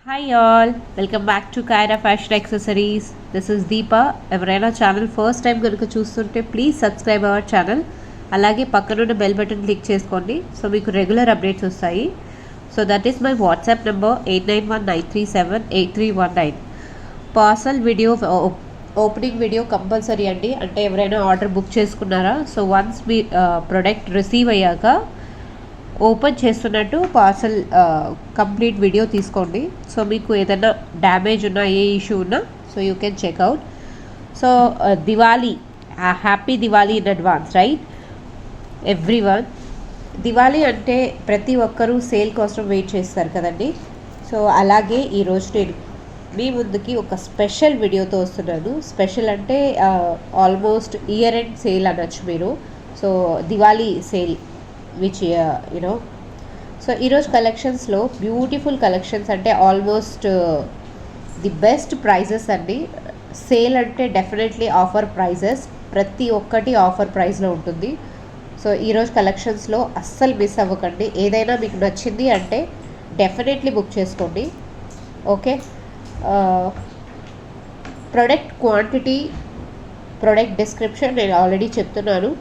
Hi all, welcome back to Kaira fashion accessories. This is Deepa. ఎవరైనా channel first time కనుక చూస్తుంటే please subscribe our channel. అలాగే పక్కనున్న bell button click చేసుకోండి, so మీకు రెగ్యులర్ అప్డేట్స్ వస్తాయి. So that is my WhatsApp number 8919378319. Parcel video opening video compulsory అండి. అంటే ఎవరైనా ఆర్డర్ బుక్ చేసుకున్నారా, సో వన్స్ మీ ప్రొడక్ట్ రిసీవ్ అయ్యాక ఓపెన్ చేస్తున్నట్టు పార్సల్ కంప్లీట్ వీడియో తీసుకోండి. సో మీకు ఏదైనా డ్యామేజ్ ఉన్నా, ఏ ఇష్యూ ఉన్నా, so you can checkout. So Diwali, happy Diwali in advance, right everyone. Diwali అంటే ప్రతి ఒక్కరూ సేల్ కోసం వెయిట్ చేస్తారు కదండి. సో అలాగే ఈరోజు నేను మీ ముందుకి ఒక స్పెషల్ వీడియోతో వస్తున్నాను. స్పెషల్ అంటే ఆల్మోస్ట్ ఇయర్ ఎండ్ సేల్ అనొచ్చు మీరు. So Diwali sale which you know. So ఈరోజు కలెక్షన్స్లో బ్యూటిఫుల్ కలెక్షన్స్, అంటే ఆల్మోస్ట్ ది బెస్ట్ ప్రైజెస్ అండి. సేల్ అంటే డెఫినెట్లీ ఆఫర్ ప్రైజెస్, ప్రతి ఒక్కటి ఆఫర్ ప్రైస్లో ఉంటుంది. సో ఈరోజు కలెక్షన్స్లో అస్సలు మిస్ అవ్వకండి. ఏదైనా మీకు నచ్చింది అంటే డెఫినెట్లీ బుక్ చేసుకోండి. Okay, product quantity, product description నేను ఆల్రెడీ చెప్తున్నాను.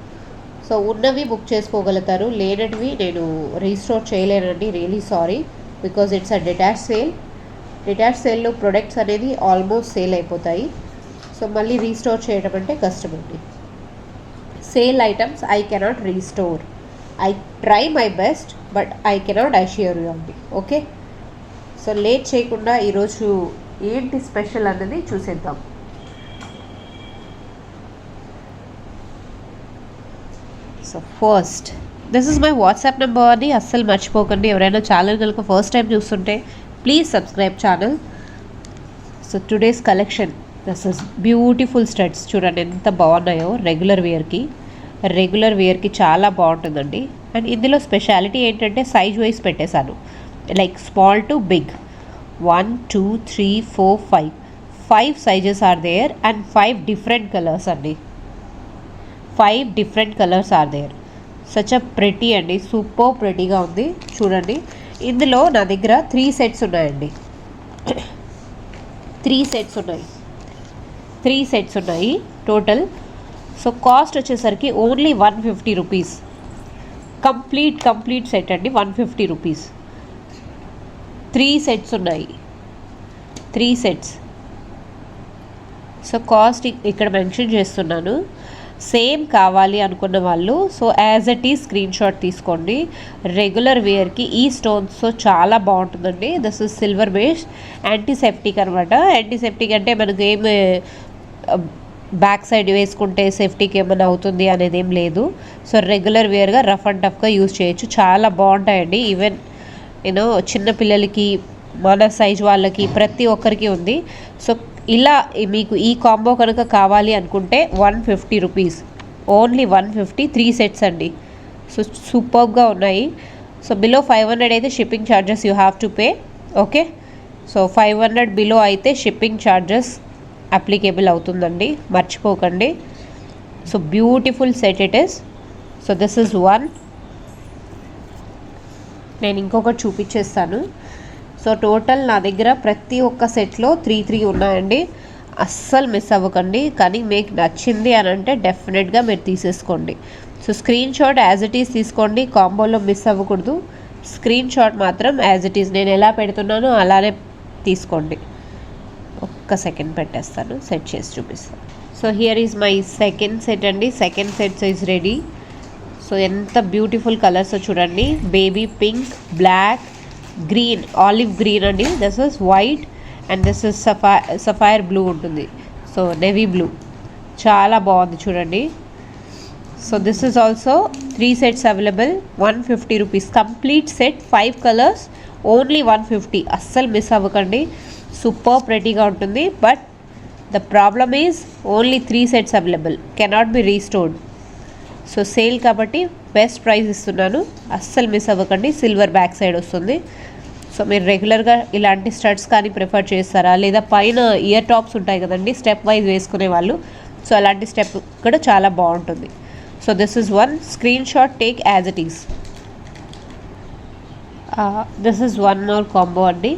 సో ఉన్నవి బుక్ చేసుకోగలుగుతారు, లేనటివి నేను రీస్టోర్ చేయలేనండి. Really sorry, because it's a detach sale. Detach సేల్లో ప్రొడక్ట్స్ అనేది ఆల్మోస్ట్ సేల్ అయిపోతాయి. సో మళ్ళీ రీస్టోర్ చేయడం అంటే కష్టం అండి. Sale items I cannot restore. I try my best, but I cannot assure you అండి. ఓకే, సో లేట్ చేయకుండా ఈరోజు ఏంటి స్పెషల్ అన్నది చూసేద్దాం. So first, this is my WhatsApp number అని అస్సలు మర్చిపోకండి. ఎవరైనా ఛానల్ కనుక ఫస్ట్ టైం చూస్తుంటే please subscribe channel. So today's collection, this is beautiful studs. చూడండి ఎంత బాగున్నాయో. రెగ్యులర్ వేర్కి చాలా బాగుంటుందండి. అండ్ ఇందులో స్పెషాలిటీ ఏంటంటే సైజ్ వైజ్ పెట్టేశాను, like small to big. 1 2 3 4 5 sizes are there and 5 different colours అండి. 5 different colours are there. Such a pretty అండి, సూపర్ ప్రెటీగా ఉంది. చూడండి, ఇందులో నా దగ్గర 3 సెట్స్ ఉన్నాయండి. 3 సెట్స్ ఉన్నాయి టోటల్. సో కాస్ట్ వచ్చేసరికి ఓన్లీ 150 రూపీస్. కంప్లీట్ సెట్ అండి, 150 రూపీస్. 3 సెట్స్ ఉన్నాయి, 3 సెట్స్. సో కాస్ట్ ఇక్కడ మెన్షన్ చేస్తున్నాను. సేమ్ కావాలి అనుకున్న వాళ్ళు so as it is screen shot తీసుకోండి. రెగ్యులర్ వేర్కి ఈ స్టోన్స్తో చాలా బాగుంటుందండి. This is silver base, antiseptic అనమాట. యాంటీసెప్టిక్ అంటే మనకు ఏం బ్యాక్ సైడ్ వేసుకుంటే సేఫ్టీకి ఏమైనా అవుతుంది అనేది ఏం లేదు. సో రెగ్యులర్ వేర్గా రఫ్ అండ్ టఫ్గా యూజ్ చేయొచ్చు. చాలా బాగుంటాయండి. ఈవెన్ యూనో చిన్నపిల్లలకి, మన సైజ్ వాళ్ళకి, ప్రతి ఒక్కరికి ఉంది. సో ఇలా మీకు ఈ కాంబో కనుక కావాలి అనుకుంటే 150 రూపీస్, ఓన్లీ 150. 3 సెట్స్ అండి. సో సూపర్గా ఉన్నాయి. సో బిలో 500 అయితే shipping charges you have to pay. Okay, so 500 below అయితే షిప్పింగ్ ఛార్జెస్ అప్లికేబుల్ అవుతుందండి, మర్చిపోకండి. So beautiful set it is. So this is one. నేను ఇంకొకటి చూపించేస్తాను. సో టోటల్ నా దగ్గర ప్రతి ఒక్క సెట్లో 3 ఉన్నాయండి. అస్సలు మిస్ అవ్వకండి. కానీ మీకు నచ్చింది అని అంటే డెఫినెట్గా మీరు తీసేసుకోండి. So screen shot as it is తీసుకోండి, కాంబోలో మిస్ అవ్వకూడదు. స్క్రీన్ షాట్ మాత్రం యాజ్ ఇట్ ఈస్ నేను ఎలా పెడుతున్నానో అలానే తీసుకోండి. ఒక్క సెకండ్ పెట్టేస్తాను, సెట్ చేసి చూపిస్తాను. So here is my second set అండి. Second set is ready. So ఎంత బ్యూటిఫుల్ కలర్స్ చూడండి. Baby pink, black, green, olive green అండి. This is white and this is sapphire blue ఉంటుంది. సో నేవీ బ్లూ, చాలా బాగుంది చూడండి. So this is also 3 sets available, 150 rupees. Complete set 5 colours, only 150. అస్సలు miss అవ్వకండి. Super ప్రెటీగా ఉంటుంది. But the problem is only 3 sets available, cannot be restored. So sale కాబట్టి best price ఇస్తున్నాను, అస్సలు మిస్ అవ్వకండి. సిల్వర్ బ్యాక్ సైడ్ వస్తుంది. So మీరు రెగ్యులర్గా ఇలాంటి స్టడ్స్ కానీ ప్రిఫర్ చేస్తారా, లేదా పైన ఇయర్ టాప్స్ ఉంటాయి కదండి స్టెప్ వైజ్ వేసుకునే వాళ్ళు, సో అలాంటి స్టెప్ కూడా చాలా బాగుంటుంది. So this is one. Screen shot take as it is. This is one more combo అండి.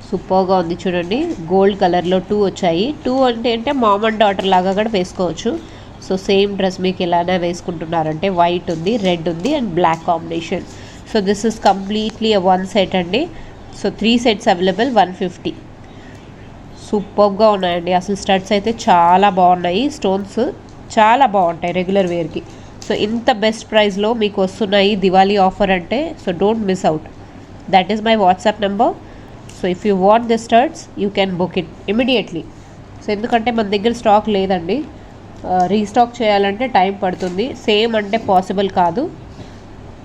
సూపర్గా ఉంది చూడండి. గోల్డ్ కలర్లో 2 వచ్చాయి. 2 అంటే మామ్ అండ్ డాటర్ లాగా కూడా వేసుకోవచ్చు. సో సేమ్ డ్రెస్ మీకు ఎలానే వేసుకుంటున్నారంటే వైట్ ఉంది, రెడ్ ఉంది and black combination. So this is completely 1 set అండి. So 3 sets available 150. సూపర్గా ఉన్నాయండి. అసలు స్టడ్స్ అయితే చాలా బాగున్నాయి. స్టోన్స్ చాలా బాగుంటాయి రెగ్యులర్ వేర్కి. సో ఇంత బెస్ట్ ప్రైస్లో మీకు వస్తున్నాయి దివాళీ ఆఫర్ అంటే. So don't miss out. That is my WhatsApp number. So if you want the studs you can book it immediately. So ఎందుకంటే మన దగ్గర స్టాక్ లేదండి. రీస్టాక్ చేయాలంటే టైం పడుతుంది. సేమ్ అంటే పాసిబుల్ కాదు.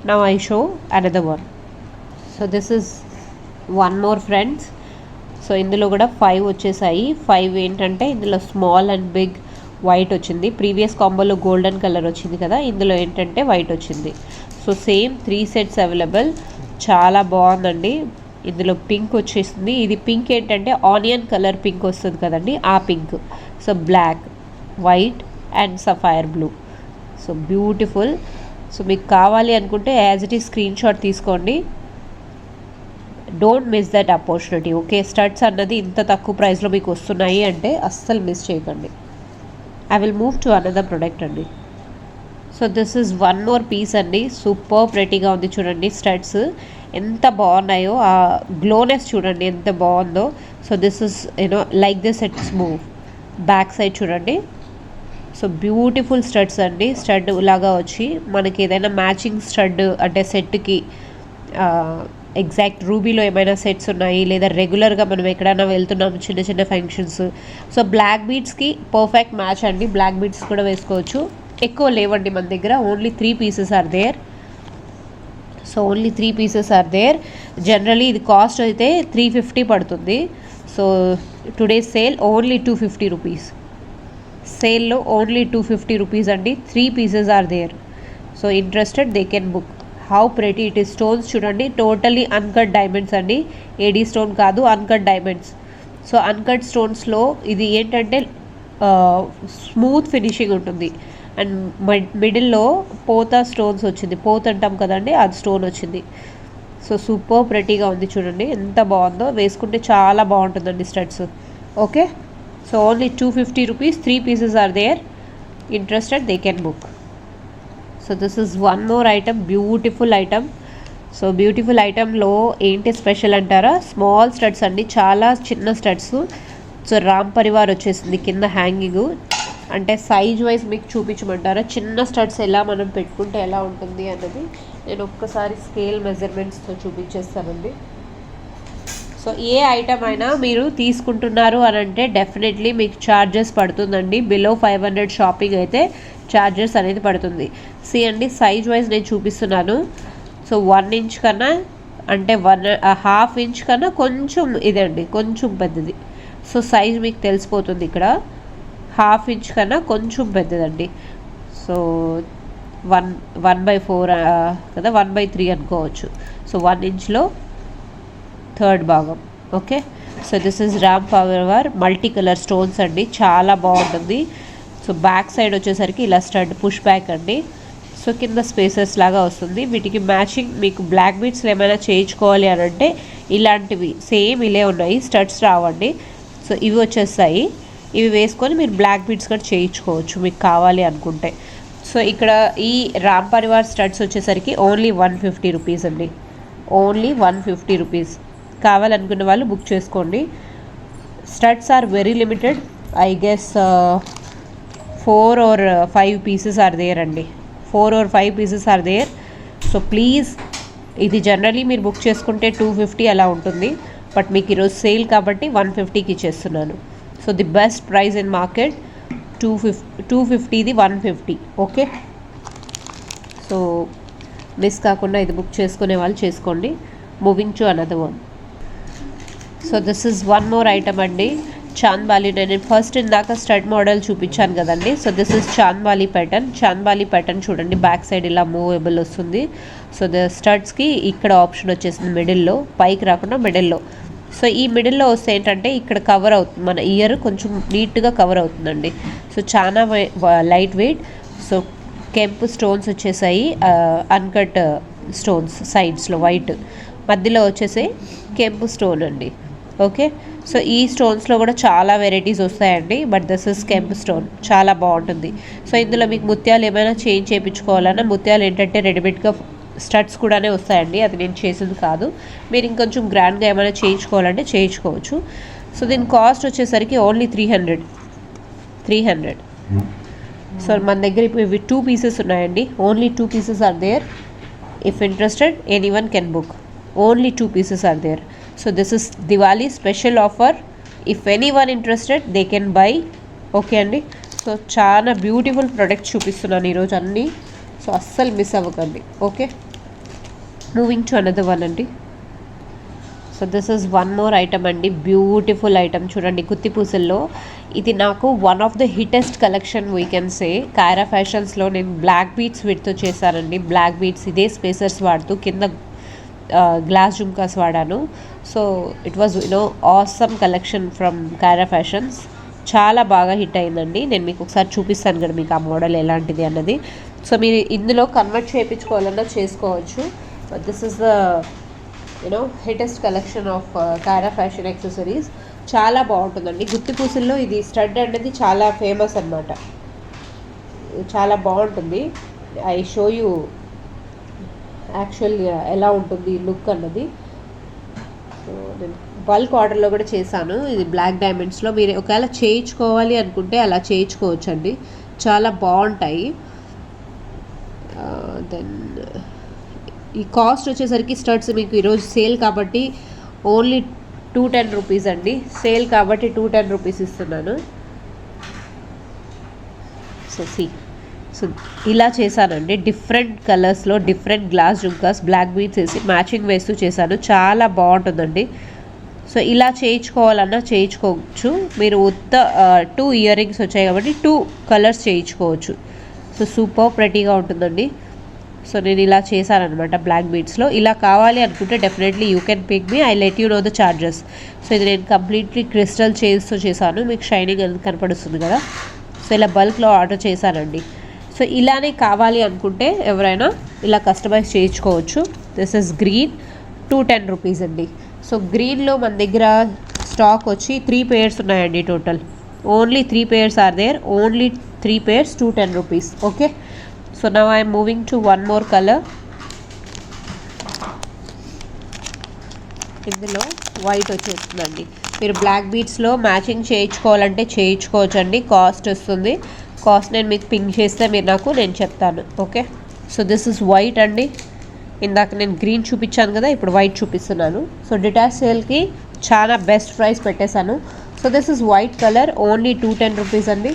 Now I show another one. So this is one more friends. So ఇందులో కూడా 5 వచ్చేసాయి. 5 ఏంటంటే ఇందులో స్మాల్ అండ్ బిగ్ వైట్ వచ్చింది. ప్రీవియస్ కాంబోలో గోల్డెన్ కలర్ వచ్చింది కదా, ఇందులో ఏంటంటే వైట్ వచ్చింది. So same 3 sets available. చాలా బాగుందండి. ఇందులో పింక్ వచ్చేసింది. ఇది పింక్ ఏంటంటే ఆనియన్ కలర్ పింక్ వస్తుంది కదండి, ఆ pink. So black, white and sapphire blue. So beautiful. So మీకు కావాలి అనుకుంటే as it is screen shot తీసుకోండి. Don't miss that opportunity. Okay, studs అన్నది ఇంత తక్కువ ప్రైస్లో మీకు వస్తున్నాయి అంటే అస్సలు మిస్ చేయకండి. I will move to another product అండి. So this is one more piece అండి. సూపర్ ప్రెటీగా ఉంది చూడండి. స్టడ్స్ ఎంత బాగున్నాయో, ఆ గ్లోనెస్ చూడండి ఎంత బాగుందో. So this is like this it's move. Back side చూడండి. సో బ్యూటిఫుల్ స్టడ్స్ అండి. స్టడ్ లాగా వచ్చి మనకి ఏదైనా మ్యాచింగ్ స్టడ్ అంటే సెట్కి ఎగ్జాక్ట్ రూబీలో ఏమైనా సెట్స్ ఉన్నాయి, లేదా రెగ్యులర్గా మనం ఎక్కడైనా వెళ్తున్నాము చిన్న చిన్న ఫంక్షన్స్. సో బ్లాక్ బీడ్స్కి పర్ఫెక్ట్ మ్యాచ్ అండి. బ్లాక్ బీడ్స్ కూడా వేసుకోవచ్చు. ఎక్కువ లేవండి మన దగ్గర. Only 3 pieces are there. So only 3 pieces are there. Generally ఇది కాస్ట్ అయితే 350 పడుతుంది. So today sale only 250 rupees. సేల్లో ఓన్లీ 250 రూపీస్ అండి. 3 pieces are there. So interested they can book. How pretty it is. Stones చూడండి, totally uncut diamonds అండి. AD stone కాదు, uncut diamonds. So uncut స్టోన్స్లో ఇది ఏంటంటే స్మూత్ ఫినిషింగ్ ఉంటుంది. And మిడిల్లో పోతా స్టోన్స్ వచ్చింది. పోత అంటాం కదండి, అది స్టోన్ వచ్చింది. సో సూపర్ ప్రెటీగా ఉంది చూడండి, ఎంత బాగుందో. వేసుకుంటే చాలా బాగుంటుందండి studs. Okay, so only 250 rupees. 3 pieces are there. Interested they can book. So this is one more item. Beautiful item. So beautiful ఐటెంలో ఏంటి స్పెషల్ అంటారా, స్మాల్ స్టడ్స్ అండి. చాలా చిన్న స్టడ్స్. సో రామ్ పరివార్ వచ్చేసింది కింద హ్యాంగింగ్. అంటే సైజ్ వైజ్ మీకు చూపించమంటారా చిన్న స్టడ్స్ ఎలా మనం పెట్టుకుంటే ఎలా ఉంటుంది అన్నది నేను ఒక్కసారి స్కేల్ మెజర్మెంట్స్తో చూపించేస్తానండి. సో ఏ ఐటమ్ అయినా మీరు తీసుకుంటున్నారు అని అంటే డెఫినెట్లీ మీకు ఛార్జెస్ పడుతుందండి. బిలో 500 షాపింగ్ అయితే ఛార్జెస్ అనేది పడుతుంది. సి అండి, సైజ్ వైజ్ నేను చూపిస్తున్నాను. సో 1 ఇంచ్ కన్నా అంటే 1.5 ఇంచ్ కన్నా కొంచెం ఇదండి, కొంచెం పెద్దది. సో సైజ్ మీకు తెలిసిపోతుంది ఇక్కడ. 1/2 ఇంచ్ కన్నా కొంచెం పెద్దదండి. సో 1/4 కదా, 1/3 అనుకోవచ్చు. సో 1 ఇంచ్లో 3rd భాగం. Okay, so this is Ram Parivar multi colour stones అండి. చాలా బాగుంటుంది. సో బ్యాక్ సైడ్ వచ్చేసరికి ఇలా స్టడ్ పుష్ బ్యాక్ అండి. సో కింద స్పేసెస్ లాగా వస్తుంది. వీటికి మ్యాచింగ్ మీకు బ్లాక్ బీడ్స్లో ఏమైనా చేయించుకోవాలి అని అంటే ఇలాంటివి సేమ్ ఇలే ఉన్నాయి. స్టడ్స్ రావండి. సో ఇవి వచ్చేస్తాయి. ఇవి వేసుకొని మీరు బ్లాక్ బీడ్స్ కూడా చేయించుకోవచ్చు మీకు కావాలి అనుకుంటే. సో ఇక్కడ ఈ రామ్ పరివార్ స్టడ్స్ వచ్చేసరికి ఓన్లీ 150 రూపీస్ అండి. Only 150 rupees. కావాలనుకున్న వాళ్ళు బుక్ చేసుకోండి. Studs are very limited. I guess 4 or 5 pieces are there అండి. 4 or 5 pieces are there. So please, ఇది జనరలీ మీరు బుక్ చేసుకుంటే 250 అలా ఉంటుంది. బట్ మీకు ఈరోజు సేల్ కాబట్టి 150కి ఇచ్చేస్తున్నాను. So the best price in market. 250ది 150. ఓకే, సో మిస్ కాకుండా ఇది బుక్ చేసుకునే వాళ్ళు చేసుకోండి. Moving to another one. So this is one more item అండి. చాంద్బాలి. నేను ఫస్ట్ ఇందాక స్టడ్ మోడల్ చూపించాను కదండి. So this is chandbali pattern. Chandbali pattern చూడండి, బ్యాక్ సైడ్ ఇలా మూవబుల్ వస్తుంది. సో ద స్టడ్స్కి ఇక్కడ ఆప్షన్ వచ్చేసింది మిడిల్లో, పైకి రాకుండా మిడిల్లో. సో ఈ మిడిల్లో వస్తే ఏంటంటే ఇక్కడ కవర్ అవుతుంది, మన ఇయర్ కొంచెం నీట్గా కవర్ అవుతుందండి. సో చాలా లైట్ వెయిట్. సో కెంపు స్టోన్స్ వచ్చేసాయి, అన్కట్ స్టోన్స్ సైడ్స్లో వైట్, మధ్యలో వచ్చేసి కెంపు స్టోన్ అండి. ఓకే. సో ఈ స్టోన్స్లో కూడా చాలా వెరైటీస్ వస్తాయండి, but this is kemp stone, చాలా బాగుంటుంది. సో ఇందులో మీకు ముత్యాలు ఏమైనా చేంజ్ చేయించుకోవాలన్నా ముత్యాలు ఏంటంటే రెడీమేడ్గా స్టడ్స్ కూడానే వస్తాయండి, అది నేను చేసింది కాదు. మీరు ఇంకొంచెం గ్రాండ్గా ఏమైనా చేయించుకోవాలంటే చేయించుకోవచ్చు. సో దీని కాస్ట్ వచ్చేసరికి ఓన్లీ 300. సో మన దగ్గర ఇప్పుడు ఇవి 2 పీసెస్ ఉన్నాయండి, only 2 pieces are there. If interested anyone can book, only 2 pieces are there. So this is Diwali special offer, if anyone interested they can buy. Okay అండి. సో చాలా beautiful products చూపిస్తున్నాను ఈరోజు అన్నీ, సో అస్సలు మిస్ అవ్వకండి. Okay, moving to another one అండి. So this is one more item అండి, beautiful item చూడండి, గుత్తి పూసల్లో. ఇది నాకు one of the hittest collection we can say. Kaira ఫ్యాషన్స్లో నేను బ్లాక్ బీడ్స్ వీటితో చేశానండి, బ్లాక్ బీడ్స్ ఇదే స్పేసర్స్ వాడుతూ కింద గ్లాస్ జుమ్కాస్ వాడాను. So it was awesome collection from Kaira fashions, చాలా బాగా హిట్ అయిందండి. నేను మీకు ఒకసారి చూపిస్తాను కదా మీకు ఆ మోడల్ ఎలాంటిది అన్నది. సో మీరు ఇందులో కన్వర్ట్ చేయించుకోవాలన్నా చేసుకోవచ్చు. This is the hittest collection of Kaira fashion accessories, చాలా బాగుంటుందండి. గుత్తి పూసల్లో ఇది స్టడ్ అనేది చాలా ఫేమస్ అనమాట, చాలా బాగుంటుంది. ఐ షో యూ యాక్చువల్ ఎలా ఉంటుంది లుక్ అన్నది. సో నేను బల్క్ ఆర్డర్లో కూడా చేశాను, ఇది బ్లాక్ డైమండ్స్లో. మీరు ఒకవేళ చేయించుకోవాలి అనుకుంటే అలా చేయించుకోవచ్చు అండి, చాలా బాగుంటాయి. దెన్ ఈ కాస్ట్ వచ్చేసరికి స్టడ్స్ మీకు ఈరోజు సేల్ కాబట్టి ఓన్లీ 210 రూపీస్ అండి, సేల్ కాబట్టి 210 రూపీస్ ఇస్తున్నాను. సో ఇలా చేశానండి, డిఫరెంట్ కలర్స్లో different glass jhumkas black beads వేసి మ్యాచింగ్ వేస్తూ చేశాను, చాలా బాగుంటుందండి. సో ఇలా చేయించుకోవాలన్నా చేయించుకోవచ్చు. మీరు 2 ఇయర్ రింగ్స్ వచ్చాయి కాబట్టి 2 కలర్స్ చేయించుకోవచ్చు. సో సూపర్ ప్రెటీగా ఉంటుందండి. సో నేను ఇలా చేశానమాట బ్లాక్ బీడ్స్లో. ఇలా కావాలి అనుకుంటే definitely you can pick me, I let you know the charges. So ఇది నేను కంప్లీట్లీ క్రిస్టల్ చైన్స్తో చేశాను, మీకు షైనింగ్ అనేది కనపడుస్తుంది కదా. సో ఇలా బల్క్లో ఆర్డర్ చేశానండి. సో ఇలానే కావాలి అనుకుంటే ఎవరైనా ఇలా కస్టమైజ్ చేయించుకోవచ్చు. దిస్ ఇస్ గ్రీన్, 210 రూపీస్ అండి. సో గ్రీన్లో మన దగ్గర స్టాక్ వచ్చి 3 పేర్స్ ఉన్నాయండి total, only 3 pairs are there, only 3 pairs 210 rupees. Okay, so now I'm moving to one more colour. ఇందులో వైట్ వచ్చేస్తుందండి. మీరు బ్లాక్ బీడ్స్లో మ్యాచింగ్ చేయించుకోవాలంటే చేయించుకోవచ్చు అండి, కాస్ట్ వస్తుంది. కాస్ట్ నేను మీకు పింక్ చేస్తే నేను చెప్తాను. Okay, so this is white అండి. ఇందాక నేను గ్రీన్ చూపించాను కదా, ఇప్పుడు వైట్ చూపిస్తున్నాను. సో డిటాచ్ సేల్కి చాలా బెస్ట్ ప్రైస్ పెట్టేశాను. So this is white colour, only 210 rupees అండి.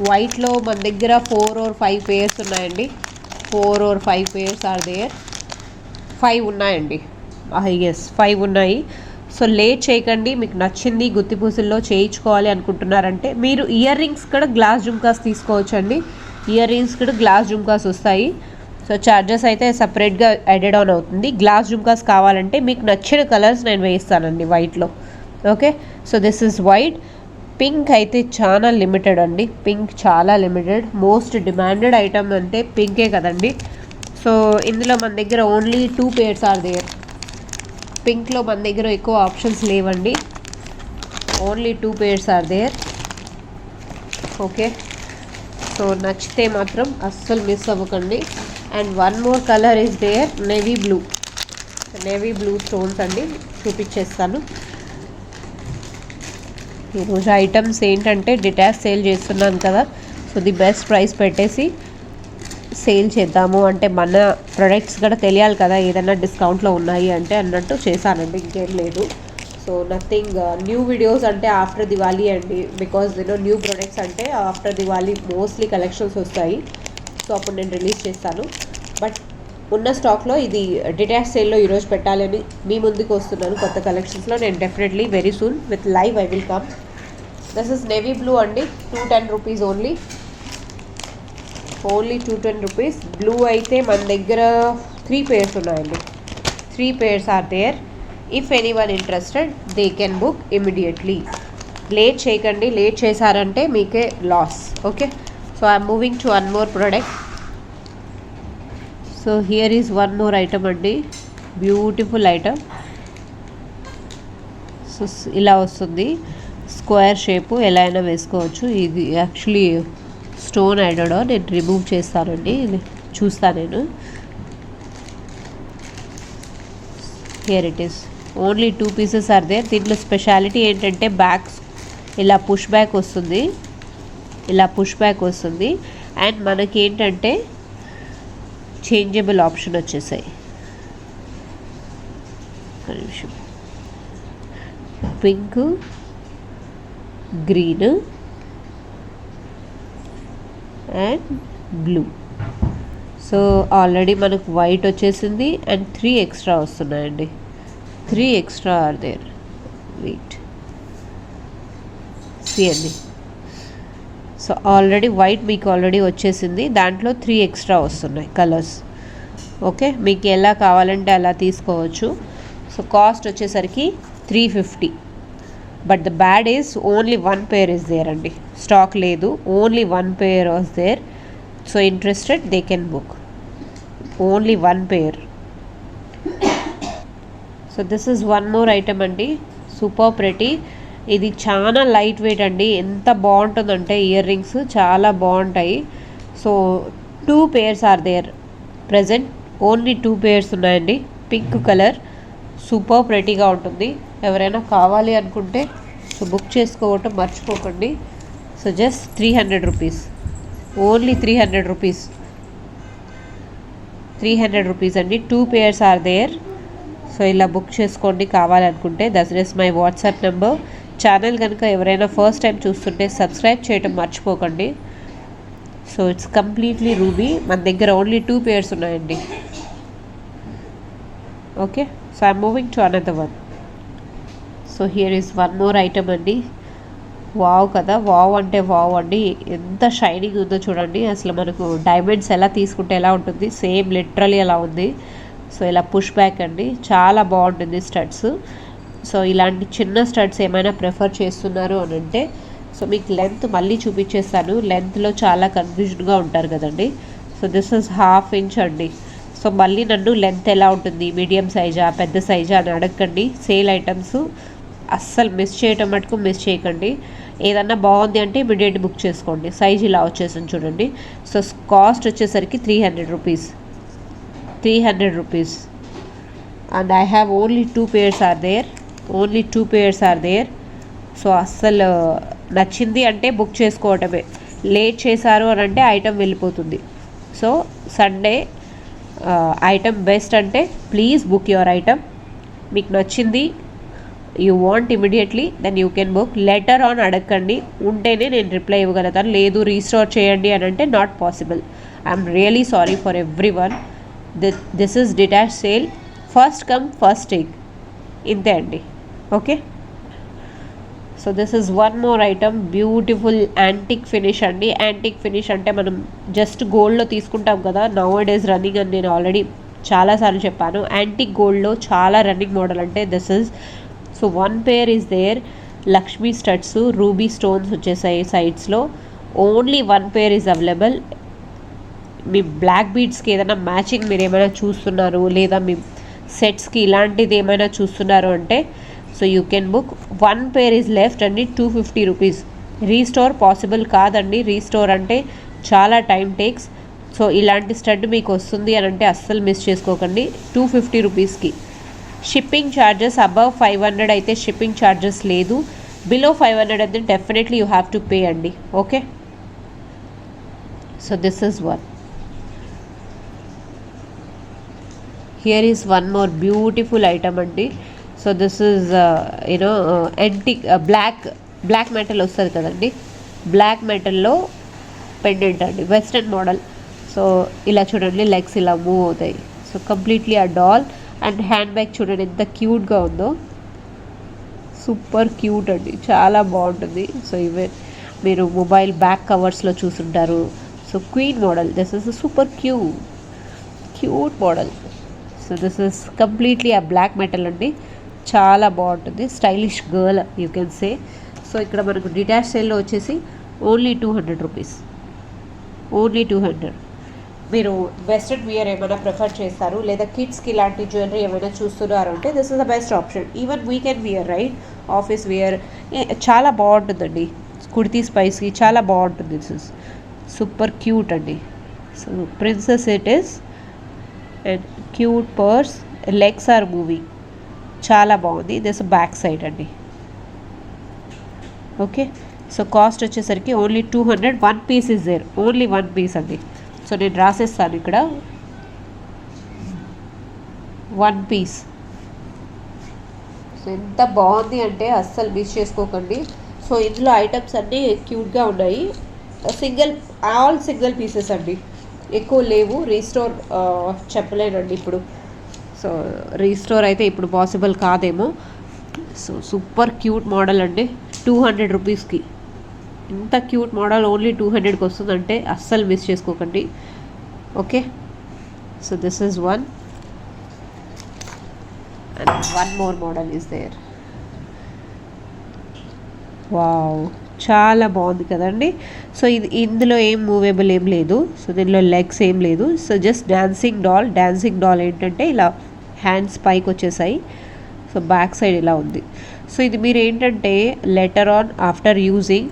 వైట్లో మన దగ్గర 4 or 5 పేర్స్ ఉన్నాయండి, 4 or 5 పేర్స్ ఆర్ దేర్. 5 ఉన్నాయండి, ఎస్ 5 ఉన్నాయి. సో లేట్ చేయకండి, మీకు నచ్చింది గుత్తి పూసల్లో చేయించుకోవాలి అనుకుంటున్నారంటే మీరు ఇయర్ రింగ్స్ కూడా గ్లాస్ జుమ్కాస్ తీసుకోవచ్చండి. ఇయర్ రింగ్స్ కూడా గ్లాస్ జుమ్కాస్ వస్తాయి. సో ఛార్జెస్ అయితే సపరేట్గా యాడెడ్ ఆన్ అవుతుంది. గ్లాస్ జుమ్కాస్ కావాలంటే మీకు నచ్చిన కలర్స్ నేను వేయిస్తానండి వైట్లో. Okay, so this is white. Pink అయితే చాలా లిమిటెడ్ అండి, పింక్ చాలా లిమిటెడ్. మోస్ట్ డిమాండెడ్ ఐటమ్ అంటే పింకే కదండి. సో ఇందులో మన దగ్గర ఓన్లీ 2 పేర్స్ ఆర్ దేర్. పింక్లో మన దగ్గర ఎక్కువ ఆప్షన్స్ లేవండి, only 2 pairs are there. Okay, so నచ్చితే మాత్రం అస్సలు మిస్ అవ్వకండి. And one more colour is there, navy blue. Navy blue stones అండి, చూపించేస్తాను. ఈరోజు ఐటమ్స్ ఏంటంటే డిటాచ్ సేల్ చేస్తున్నాను కదా, సో ది బెస్ట్ ప్రైస్ పెట్టేసి సేల్ చేద్దాము అంటే మన ప్రొడక్ట్స్ కూడా తెలియాలి కదా, ఏదైనా డిస్కౌంట్లో ఉన్నాయి అంటే అన్నట్టు చేశానండి, ఇంకేం లేదు. సో నథింగ్ న్యూ వీడియోస్ అంటే ఆఫ్టర్ దివాళీ అండి, బికాజ్ న్యూ ప్రొడక్ట్స్ అంటే ఆఫ్టర్ దివాళీ మోస్ట్లీ కలెక్షన్స్ వస్తాయి. సో అప్పుడు నేను రిలీజ్ చేస్తాను. బట్ ఉన్న స్టాక్లో ఇది డిటాచ్ సేల్లో ఈరోజు పెట్టాలని మీ ముందుకు వస్తున్నాను కొత్త కలెక్షన్స్లో. నేను definitely very soon with live I will come. This is navy blue అండి, 210 rupees only, only 210 rupees. Blue అయితే మన దగ్గర 3 పేర్స్ ఉన్నాయండి, 3 pairs are there. If anyone interested they can book immediately. Late చేయకండి, లేట్ చేశారంటే మీకే loss. Okay, so I'm moving to one more product. So here is one more item అండి, beautiful item. So ఇలా వస్తుంది, square shape ఎలా అయినా వేసుకోవచ్చు. ఇది యాక్చువల్లీ స్టోన్ యాడెడ్, నేను రిమూవ్ చేస్తానండి, చూస్తాను నేను. Here it is, only 2 pieces are there. దీంట్లో స్పెషాలిటీ ఏంటంటే బ్యాక్ ఇలా పుష్ బ్యాక్ వస్తుంది, ఇలా పుష్ బ్యాక్ వస్తుంది. అండ్ మనకి ఏంటంటే చేంజబుల్ ఆప్షన్ వచ్చేసాయి. Pink, green and blue. So already మనకు వైట్ వచ్చేసింది అండ్ 3 ఎక్స్ట్రా వస్తున్నాయండి. 3 ఎక్స్ట్రా ఆర్ దేర్. వెయిట్, అండి. సో ఆల్రెడీ వైట్ మీకు ఆల్రెడీ వచ్చేసింది, దాంట్లో 3 ఎక్స్ట్రా వస్తున్నాయి కలర్స్. ఓకే, మీకు ఎలా కావాలంటే అలా తీసుకోవచ్చు. సో కాస్ట్ వచ్చేసరికి 350. But the bad is only 1 pair is there అండి, స్టాక్ లేదు, only 1 pair was there. So interested they can book, only 1 pair. So this is one more item అండి, సూపర్ ప్రెటీ. ఇది చాలా లైట్ వెయిట్ అండి, ఎంత బాగుంటుందంటే ear rings చాలా బాగుంటాయి. So 2 pairs are there present, only 2 pairs ఉన్నాయండి. పింక్ కలర్ సూపర్ ప్రెటీగా ఉంటుంది. ఎవరైనా కావాలి అనుకుంటే సో బుక్ చేసుకోవటం మర్చిపోకండి. So just 300 rupees, only 300 rupees, 300 rupees అండి. 2 పేర్స్ ఆర్ దేర్. సో ఇలా బుక్ చేసుకోండి కావాలనుకుంటే. That is my WhatsApp number. Channel కనుక ఎవరైనా ఫస్ట్ టైం చూస్తుంటే సబ్స్క్రైబ్ చేయటం మర్చిపోకండి. So it's completely ruby. మన దగ్గర ఓన్లీ 2 పేర్స్ ఉన్నాయండి. Okay, so I'm moving to another one. So here is one more item అండి. వావ్ కదా, వావ్ అంటే వావ్ అండి, ఎంత షైనింగ్ ఉందో చూడండి. అసలు మనకు డైమండ్స్ ఎలా తీసుకుంటే ఎలా ఉంటుంది, సేమ్ లిటరలీ అలా ఉంది. సో ఇలా పుష్ బ్యాక్ అండి, చాలా బాగుంటుంది స్టడ్స్. సో ఇలాంటి చిన్న స్టడ్స్ ఏమైనా ప్రిఫర్ చేస్తున్నారు అని అంటే సో మీకు లెంత్ మళ్ళీ చూపించేస్తాను. లెంత్లో చాలా కన్ఫ్యూజన్గా ఉంటారు కదండి. సో దిస్ ఇస్ 1/2 ఇంచ్ అండి. సో మళ్ళీ నన్ను లెంత్ ఎలా ఉంటుంది, మీడియం సైజా పెద్ద సైజా అని అడగండి. సేల్ ఐటమ్స్ అస్సలు మిస్ చేయటం మటుకు మిస్ చేయకండి. ఏదన్నా బాగుంది అంటే ఇమీడియట్ బుక్ చేసుకోండి. సైజ్ ఇలా వచ్చేసింది చూడండి. సో కాస్ట్ వచ్చేసరికి 300 rupees, 300 rupees. And I have only 2 pairs are there, only 2 pairs are there. So అస్సలు నచ్చింది అంటే బుక్ చేసుకోవటమే. లేట్ చేశారు అని అంటే ఐటమ్ వెళ్ళిపోతుంది. సో సండే ఐటమ్ బెస్ట్ అంటే ప్లీజ్ బుక్ యువర్ ఐటమ్. మీకు నచ్చింది, you want immediately, then you can book. Later on అడగండి, ఉంటేనే నేను రిప్లై ఇవ్వగలుగుతాను. లేదు రీస్టోర్ చేయండి అని అంటే not possible. I'm really sorry for every one. This is detach sale, first come first take, ఇంతే అండి. Okay, so this is one more item, beautiful antique finish అండి. యాంటిక్ ఫినిష్ అంటే మనం జస్ట్ గోల్డ్లో తీసుకుంటాం కదా, నౌ డేస్ రన్నింగ్ అని నేను ఆల్రెడీ చాలాసార్లు చెప్పాను. యాంటిక్ గోల్డ్లో చాలా రన్నింగ్ మోడల్ అంటే this is. So 1 pair is there. Lakshmi studs, ruby stones వచ్చేసాయి సైడ్స్లో. Only 1 pair is available. మీ బ్లాక్ బీడ్స్కి ఏదైనా మ్యాచింగ్ మీరు ఏమైనా చూస్తున్నారు, లేదా మీ సెట్స్కి ఇలాంటిది ఏమైనా చూస్తున్నారు అంటే so you can book. 1 pair is left అండి, 250 రూపీస్. రీస్టోర్ పాసిబుల్ కాదండి, రీస్టోర్ అంటే చాలా టైం టేక్స్. సో ఇలాంటి స్టడ్ మీకు వస్తుంది అని అంటే అస్సలు మిస్ చేసుకోకండి. 250 రూపీస్కి. షిప్పింగ్ ఛార్జెస్ అబవ్ 500 అయితే షిప్పింగ్ ఛార్జెస్ లేదు, బిలో 500 అయితే definitely you have to pay అండి. Okay, so this is one. Here is one more beautiful item అండి. So this is you know antique black metal వస్తుంది కదండి, బ్లాక్ మెటల్లో పెండెంట్ అండి, western model. So ఇలా చూడండి, లెగ్స్ ఇలా మూవ్ అవుతాయి. So completely a doll. And hand bag చూడండి ఎంత క్యూట్గా ఉందో, సూపర్ క్యూట్ అండి, చాలా బాగుంటుంది. సో ఇవే మీరు మొబైల్ బ్యాక్ కవర్స్లో చూసుంటారు. So queen model, this is super cute model. So this is completely ఆ బ్లాక్ మెటల్ అండి, చాలా బాగుంటుంది, stylish girl you can say. So ఇక్కడ మనకు డిటాచ్ సేల్లో వచ్చేసి ఓన్లీ 200 రూపీస్, ఓన్లీ 200. మీరు వెస్ట్రన్ వియర్ ఏమైనా ప్రిఫర్ చేస్తారు, లేదా కిడ్స్కి ఇలాంటి జ్యువెలరీ ఏమైనా చూస్తున్నారు అంటే this is the best option. Even we can wear right, office wear చాలా బాగుంటుందండి. కుర్తీ స్పైస్కి చాలా బాగుంటుంది. దిస్ ఇస్ సూపర్ క్యూట్ అండి. So princess it is and cute purse, legs are moving, చాలా బాగుంది. దిస్ బ్యాక్ సైడ్ అండి. ఓకే, సో కాస్ట్ వచ్చేసరికి only 200. 1 piece is there, only 1 piece అండి. సో నేను రాసేస్తాను ఇక్కడ 1 పీస్. సో ఎంత బాగుంది అంటే అస్సలు మిస్ చేసుకోకండి. సో ఇందులో ఐటమ్స్ అన్నీ క్యూట్గా ఉన్నాయి. ఆల్ సింగిల్ పీసెస్ అండి, ఎక్కువ లేవు. రీస్టోర్ చెప్పలేనండి ఇప్పుడు. సో రీస్టోర్ అయితే ఇప్పుడు పాసిబుల్ కాదేమో. సో సూపర్ క్యూట్ మోడల్ అండి, 200 రూపీస్కి. ఇంత క్యూట్ మోడల్ ఓన్లీ 200కి వస్తుందంటే అస్సలు మిస్ చేసుకోకండి. Okay, so this is one and one more model is there. Wow, చాలా బాగుంది కదండి. సో ఇందులో ఏం మూవేబుల్ ఏం లేదు. సో దీనిలో లెగ్స్ ఏం లేదు. సో జస్ట్ డాన్సింగ్ డాల్ ఏంటంటే ఇలా హ్యాండ్స్ పైకి వచ్చేసాయి. సో బ్యాక్ సైడ్ ఇలా ఉంది. సో ఇది మీరు ఏంటంటే లెటర్ ఆన్ ఆఫ్టర్ యూజింగ్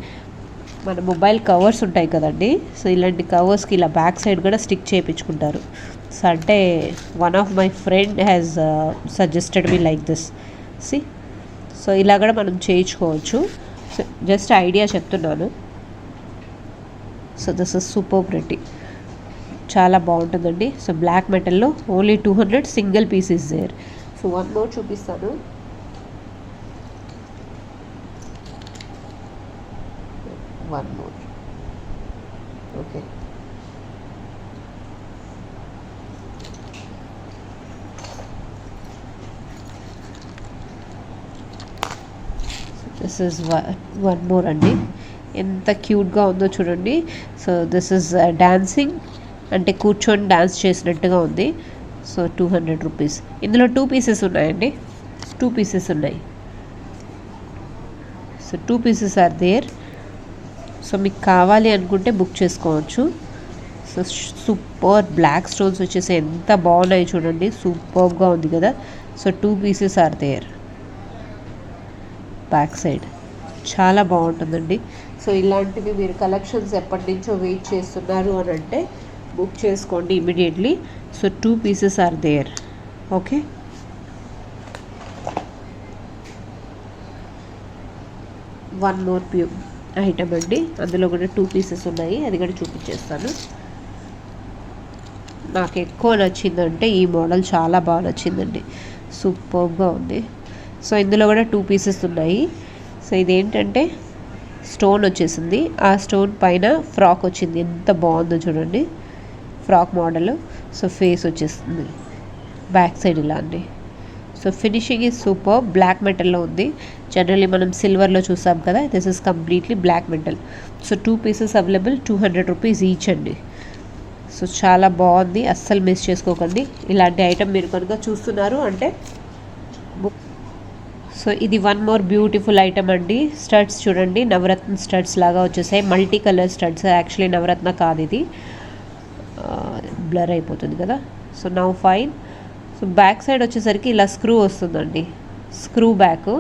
మన మొబైల్ కవర్స్ ఉంటాయి కదండి. సో ఇలాంటి కవర్స్కి ఇలా బ్యాక్ సైడ్ కూడా స్టిక్ చేయించుకుంటారు. సో అంటే one of my friend has suggested me like this. See, so ఇలా కూడా మనం చేయించుకోవచ్చు. సో జస్ట్ ఐడియా చెప్తున్నాను. So this is super pretty, చాలా బాగుంటుందండి. సో బ్లాక్ మెటల్లో only 200, single piece is there. So one more చూపిస్తాను. One more. Okay, this is one more అండి. ఎంత క్యూట్గా ఉందో చూడండి. సో దిస్ ఇస్ డాన్సింగ్, అంటే కూర్చొని డాన్స్ చేసినట్టుగా ఉంది. So 200 rupees. ఇందులో 2 పీసెస్ ఉన్నాయండి, 2 పీసెస్ ఉన్నాయి. So 2 pieces are there. So మీకు కావాలి అనుకుంటే బుక్ చేసుకోవచ్చు. సో సూపర్ బ్లాక్ స్టోన్స్ వచ్చేసి ఎంత బాగున్నాయి చూడండి, సూపర్గా ఉంది కదా. So 2 pieces are there. Back side చాలా బాగుంటుందండి. సో ఇలాంటివి మీరు కలెక్షన్స్ ఎప్పటి నుంచో వెయిట్ చేస్తున్నారు అని అంటే బుక్ చేసుకోండి immediately. So 2 pieces are there. Okay, one more item అండి. అందులో కూడా 2 పీసెస్ ఉన్నాయి, అది కూడా చూపించేస్తాను. నాకు ఎక్కువ నచ్చిందంటే ఈ మోడల్ చాలా బాగా నచ్చిందండి, సూపర్గా ఉంది. సో ఇందులో కూడా 2 పీసెస్ ఉన్నాయి. సో ఇదేంటంటే స్టోన్ వచ్చేసింది, ఆ స్టోన్ పైన ఫ్రాక్ వచ్చింది. ఎంత బాగుందో చూడండి, ఫ్రాక్ మోడల్. సో ఫేస్ వచ్చేస్తుంది, బ్యాక్ సైడ్ ఇలా అండి. So finishing is super. Black మెటల్లో ఉంది. జనరల్లీ మనం సిల్వర్లో చూసాం కదా, this is completely black metal. So 2 pieces available, 200 rupees each అండి. సో చాలా బాగుంది, అస్సలు మిస్ చేసుకోకండి. ఇలాంటి ఐటమ్ మీరు కనుక చూస్తున్నారు అంటే బుక్. సో ఇది వన్ మోర్ బ్యూటిఫుల్ ఐటమ్ అండి. స్టడ్స్ చూడండి, నవరత్న స్టడ్స్ లాగా వచ్చేసాయి. మల్టీ కలర్ స్టడ్స్, యాక్చువల్లీ నవరత్న కాదు ఇది, బ్లర్ అయిపోతుంది కదా. So now fine. So back side వచ్చేసరికి ఇలా స్క్రూ వస్తుందండి, స్క్రూ బ్యాక్.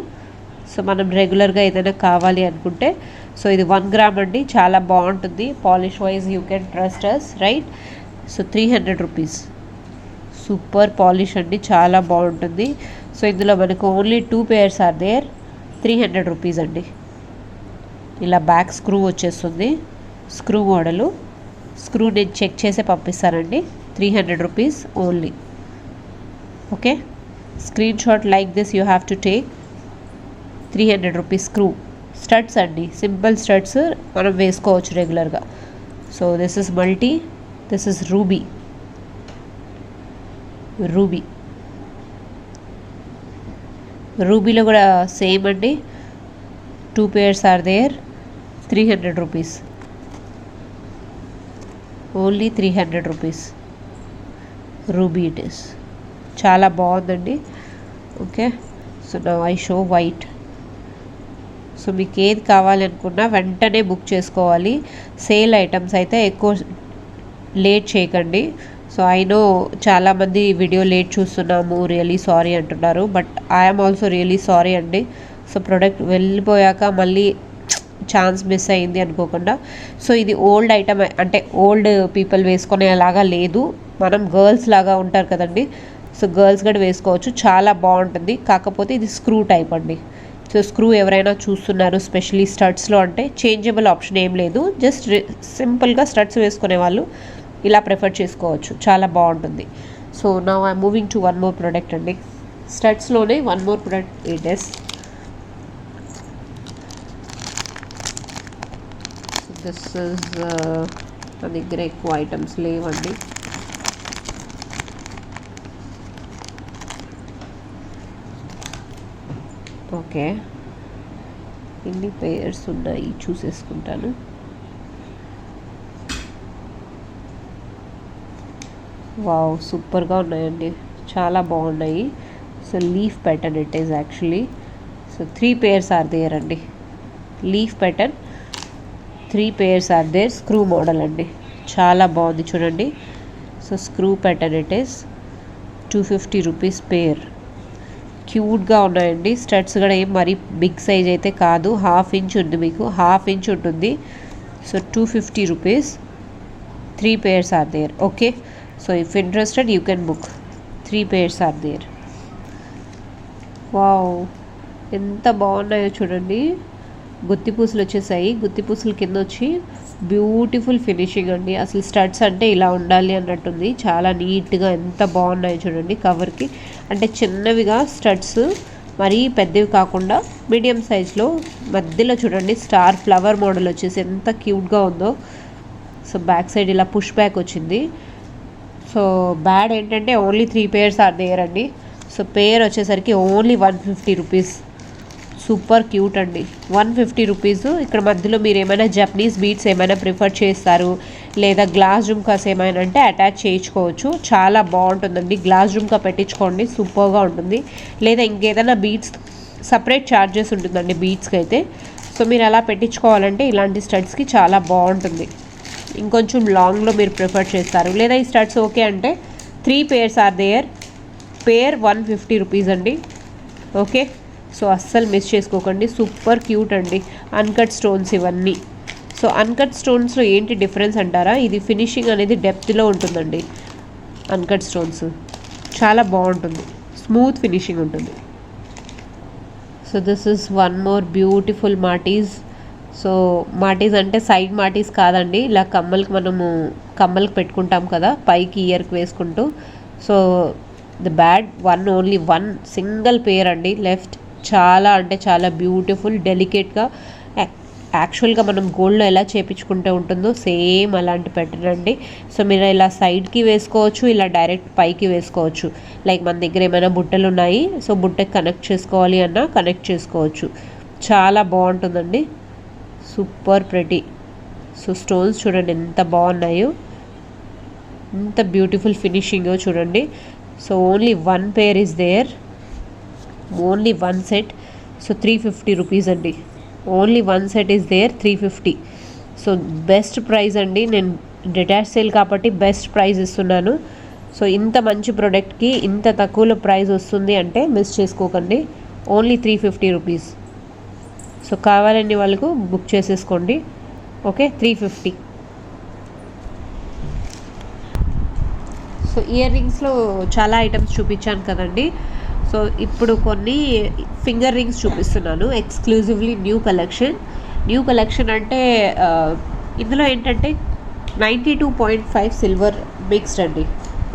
సో మనం రెగ్యులర్గా ఏదైనా కావాలి అనుకుంటే. సో ఇది 1 గ్రామ్ అండి, చాలా బాగుంటుంది. Polish wise you can trust us, right. So 300 rupees. Super polish అండి, చాలా బాగుంటుంది. సో ఇందులో మనకు only 2 pairs are there. 300 rupees అండి. ఇలా బ్యాక్ స్క్రూ వచ్చేస్తుంది, స్క్రూ మోడలు. స్క్రూ నేను చెక్ చేసి పంపిస్తానండి. 300 rupees only. Okay, screen shot like this you have to take. 300 rupees screw. Studs అండి, సింపుల్ స్టడ్స్ మనం వేసుకోవచ్చు రెగ్యులర్గా. So this is multi, this is ruby. రూబీలో కూడా సేమ్ అండి, 2 pairs are there. 300 rupees only. 300 rupees ruby it is. చాలా బాగుందండి. Okay, so now I show white. So మీకు ఏది కావాలనుకున్నా వెంటనే బుక్ చేసుకోవాలి. సేల్ ఐటమ్స్ అయితే ఎక్కువ లేట్ చేయకండి. సో ఐ నో చాలామంది వీడియో లేట్ చూస్తున్నాము, రియలీ సారీ అంటున్నారు. But I'm also really sorry అండి. సో ప్రోడక్ట్ వెళ్ళిపోయాక మళ్ళీ ఛాన్స్ మిస్ అయింది అనుకోకుండా. సో ఇది ఓల్డ్ ఐటమ్, అంటే ఓల్డ్ పీపుల్ వేసుకునేలాగా లేదు, మనం గర్ల్స్ లాగా ఉంటారు కదండి, సో గర్ల్స్ కూడా వేసుకోవచ్చు, చాలా బాగుంటుంది. కాకపోతే ఇది స్క్రూ టైప్ అండి. సో స్క్రూ ఎవరైనా చూస్తున్నారు స్పెషలీ స్టడ్స్లో అంటే చేంజబుల్ ఆప్షన్ ఏం లేదు, జస్ట్ సింపుల్గా స్టడ్స్ వేసుకునే వాళ్ళు ఇలా ప్రిఫర్ చేసుకోవచ్చు, చాలా బాగుంటుంది. So now I'm moving to one more product అండి. స్టడ్స్లోనే one more product it is. This is నా దగ్గర ఎక్కువ ఐటమ్స్ లేవండి. ఓకే, ఎన్ని పేర్స్ ఉన్నాయి చూసేసుకుంటాను. వావ్, సూపర్గా ఉన్నాయండి, చాలా బాగున్నాయి. So leaf pattern it is actually. So 3 pairs are there అండి. Leaf pattern 3 pairs are there. Screw model అండి, చాలా బాగుంది చూడండి. So screw pattern it is. 250 rupees pair. క్యూట్గా ఉన్నాయండి. స్టడ్స్ కూడా ఏం మరీ బిగ్ సైజ్ అయితే కాదు, 1/2 ఇంచ్ ఉంది, మీకు 1/2 ఇంచ్ ఉంటుంది. So 250 rupees. 3 pairs are there. Okay, so if interested you can book. 3 pairs are there. Wow, ఎంత బాగున్నాయో చూడండి. గుత్తి పూసలు వచ్చేసాయి, గుత్తి పూసలు కింద వచ్చి బ్యూటిఫుల్ ఫినిషింగ్ అండి. అసలు స్టడ్స్ అంటే ఇలా ఉండాలి అన్నట్టుంది, చాలా నీట్గా ఎంత బాగున్నాయో చూడండి. కవర్కి అంటే చిన్నవిగా స్టడ్స్, మరీ పెద్దవి కాకుండా మీడియం సైజ్లో, మధ్యలో చూడండి స్టార్ ఫ్లవర్ మోడల్ వచ్చేసి ఎంత క్యూట్గా ఉందో. సో బ్యాక్ సైడ్ ఇలా పుష్ బ్యాక్ వచ్చింది. సో బ్యాడ్ ఏంటంటే ఓన్లీ 3 pairs ఆర్ దేర్ అండి. సో పేర్ వచ్చేసరికి ఓన్లీ 150 రూపీస్. సూపర్ క్యూట్ అండి, 150 రూపీస్. ఇక్కడ మధ్యలో మీరు ఏమైనా జపనీస్ బీట్స్ ఏమైనా ప్రిఫర్ చేస్తారు, లేదా గ్లాస్ జుమ్కాస్ ఏమైనా అంటే అటాచ్ చేయించుకోవచ్చు, చాలా బాగుంటుందండి. గ్లాస్ జుమ్కా పెట్టించుకోండి, సూపర్గా ఉంటుంది. లేదా ఇంకేదైనా బీట్స్ సపరేట్ ఛార్జెస్ ఉంటుందండి బీట్స్కి అయితే. సో మీరు అలా పెట్టించుకోవాలంటే ఇలాంటి స్టడ్స్కి చాలా బాగుంటుంది. ఇంకొంచెం లాంగ్లో మీరు ప్రిఫర్ చేస్తారు, లేదా ఈ స్టడ్స్ ఓకే అంటే 3 pairs are there. Pair 150 rupees అండి. ఓకే, సో అస్సలు మిస్ చేసుకోకండి, సూపర్ క్యూట్ అండి. అన్కట్ స్టోన్స్ ఇవన్నీ. సో అన్కట్ స్టోన్స్లో ఏంటి డిఫరెన్స్ అంటారా, ఇది ఫినిషింగ్ అనేది డెప్త్లో ఉంటుందండి. అన్కట్ స్టోన్స్ చాలా బాగుంటుంది, స్మూత్ ఫినిషింగ్ ఉంటుంది. So this is one more beautiful మాటీస్. సో మాటీస్ అంటే సైడ్ మాటీస్ కాదండి, ఇలా కమ్మలకి పెట్టుకుంటాం కదా పైకి ఇయర్కి వేసుకుంటూ. So the bad only one single పేర్ అండి లెఫ్ట్. చాలా అంటే చాలా బ్యూటిఫుల్, డెలికేట్గా, యాక్చువల్గా మనం గోల్డ్లో ఎలా చేపించుకుంటే ఉంటుందో సేమ్ అలాంటి ప్యాటర్న్ అండి. సో మీరు ఇలా సైడ్కి వేసుకోవచ్చు, ఇలా డైరెక్ట్ పైకి వేసుకోవచ్చు. లైక్ మన దగ్గర ఏమైనా బుట్టలు ఉన్నాయి, సో బుట్టకి కనెక్ట్ చేసుకోవాలి అన్నా కనెక్ట్ చేసుకోవచ్చు, చాలా బాగుంటుందండి. Super pretty. సో స్టోన్స్ చూడండి ఎంత బాగున్నాయో, ఎంత బ్యూటిఫుల్ ఫినిషింగో చూడండి. So only 1 pair is there, only 1 set. So 350 rupees అండి. Only 1 set is there, 350. So best price అండి, నేను డిటాచ్ సేల్ కాబట్టి బెస్ట్ ప్రైస్ ఇస్తున్నాను. సో ఇంత మంచి ప్రోడక్ట్కి ఇంత తక్కువలో ప్రైస్ వస్తుంది అంటే మిస్ చేసుకోకండి. Only 350 rupees. సో కావాలని వాళ్ళకు బుక్ చేసేసుకోండి. ఓకే, 350. సో ఇయర్ రింగ్స్లో చాలా ఐటమ్స్ చూపించాను కదండి. సో ఇప్పుడు కొన్ని ఫింగర్ రింగ్స్ చూపిస్తున్నాను, ఎక్స్క్లూజివ్లీ న్యూ కలెక్షన్ అంటే ఇందులో ఏంటంటే 92.5 సిల్వర్ మిక్స్డ్ అండి.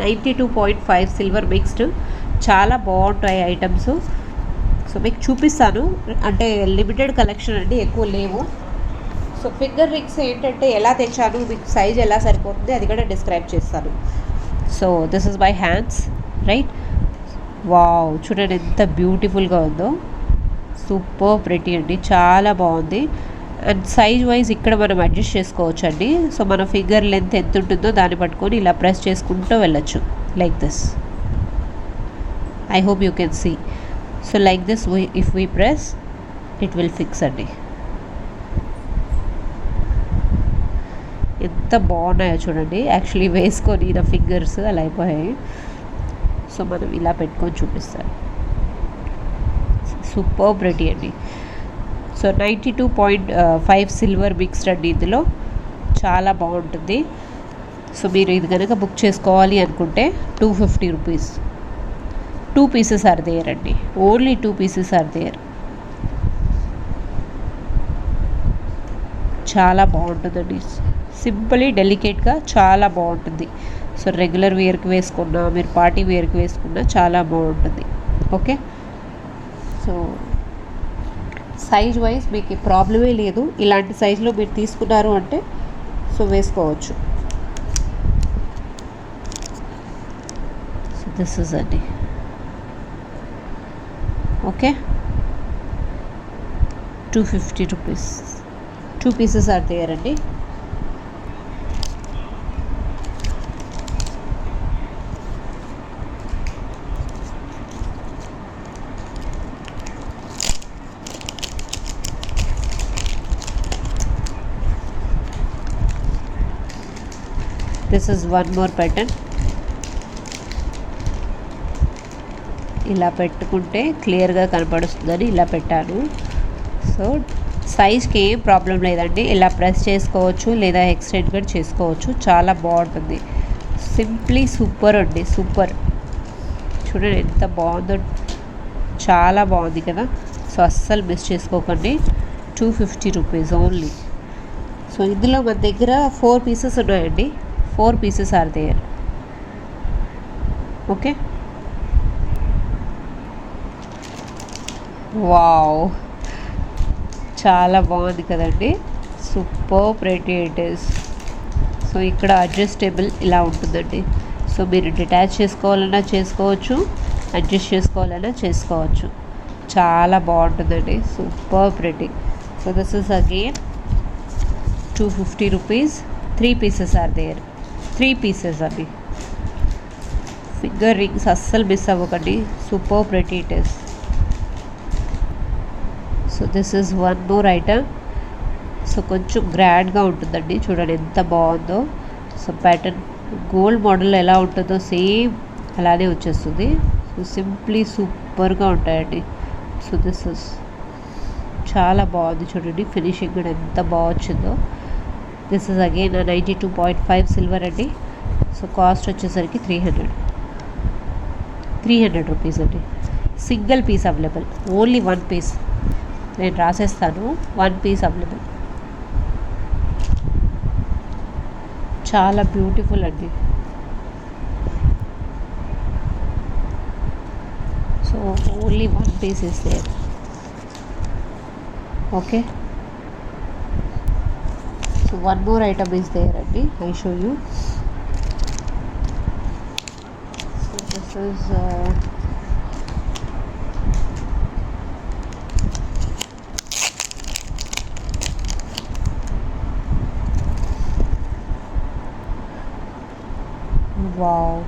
92.5 సిల్వర్ మిక్స్డ్, చాలా బాగుంటాయి ఐటమ్స్. సో మీకు చూపిస్తాను, అంటే లిమిటెడ్ కలెక్షన్ అండి, ఎక్కువ లేవు. సో ఫింగర్ రింగ్స్ ఏంటంటే ఎలా తెచ్చాను, మీకు సైజ్ ఎలా సరిపోతుంది అది కూడా డిస్క్రైబ్ చేస్తాను. So this is by hands, right. Wow, చూడండి ఎంత బ్యూటిఫుల్గా ఉందో, సూపర్ ప్రెటీ అండి, చాలా బాగుంది. అండ్ సైజ్ వైజ్ ఇక్కడ మనం అడ్జస్ట్ చేసుకోవచ్చు అండి. సో మన ఫింగర్ లెంత్ ఎంత ఉంటుందో దాన్ని పట్టుకొని ఇలా ప్రెస్ చేసుకుంటూ వెళ్ళచ్చు, like this. I hope you can see. So like this if we press it will fix అండి. ఎంత బాగున్నాయో చూడండి. యాక్చువల్లీ వేసుకొని నా ఫింగర్స్ అలా అయిపోయాయి. సో మనం ఇలా పెట్టుకొని చూపిస్తాను. సూపర్ ప్రెటీ అండి. సో 92.5 సిల్వర్ మిక్స్డ్ అండి. ఇందులో చాలా బాగుంటుంది. సో మీరు ఇది కనుక బుక్ చేసుకోవాలి అనుకుంటే 250 రూపీస్. 2 పీసెస్ ఆర్ దేర్ అండి. Only 2 pieces are there. చాలా బాగుంటుందండి. సింపుల్లీ డెలికేట్గా చాలా బాగుంటుంది. సో రెగ్యులర్ వేర్కి వేసుకున్నా, మీరు పార్టీ వేర్కి వేసుకున్నా చాలా బాగుంటుంది. ఓకే, సో సైజ్ వైజ్ మీకు ప్రాబ్లమే లేదు. ఇలాంటి సైజులో మీరు తీసుకున్నారు అంటే సో వేసుకోవచ్చు. సో దిస్ ఇస్ అండి. Okay, 250 rupees. 2 pieces are there అండి. This is one more pattern. ఇలా పెట్టుకుంటే క్లియర్గా కనపడుతుందని ఇలా పెట్టాను. సో సైజ్కి ఏం ప్రాబ్లం లేదండి. ఇలా ప్రెస్ చేసుకోవచ్చు లేదా ఎక్స్టెండ్ కూడా చేసుకోవచ్చు. చాలా బాగుంటుంది. సింప్లీ సూపర్ అండి, సూపర్. చూడండి ఎంత బాగుందో, చాలా బాగుంది కదా. సో అస్సలు మిస్ చేసుకోకండి. 250 రూపీస్ ఓన్లీ. సో ఇందులో మన దగ్గర 4 పీసెస్ ఉన్నాయండి. 4 pieces are there. Okay, wow, చాలా బాగుంది కదండి. Super pretty it is. So ఇక్కడ అడ్జస్టబుల్ ఇలా ఉంటుందండి. సో మీరు డిటాచ్ చేసుకోవాలన్నా చేసుకోవచ్చు, అడ్జస్ట్ చేసుకోవాలన్నా చేసుకోవచ్చు. చాలా బాగుంటుందండి. Super pretty. So this is again 250 rupees. 3 pieces are there. 3 pieces అవి. ఫింగర్ రింగ్స్ అస్సలు మిస్ అవ్వకండి. Super pretty it is. So this is one more item. So కొంచెం గ్రాండ్గా ఉంటుందండి. చూడండి ఎంత బాగుందో. సో ప్యాటర్న్ గోల్డ్ మోడల్ ఎలా ఉంటుందో సేమ్ అలానే వచ్చేస్తుంది. సో సింప్లీ సూపర్గా ఉంటాయండి. సో దిస్ ఇస్ చాలా బాగుంది. చూడండి ఫినిషింగ్ కూడా ఎంత బాగా వచ్చిందో. దిస్ ఇస్ అగైన్ 92.5 సిల్వర్ అండి. సో కాస్ట్ వచ్చేసరికి 300 రూపీస్ అండి. Single piece available. Only 1 piece. నేను రాసేస్తాను. 1 పీస్ అవైలబుల్. చాలా బ్యూటిఫుల్ అండి. So only 1 piece is there. Okay, so one more item is there అండి. I show you. So this is wow.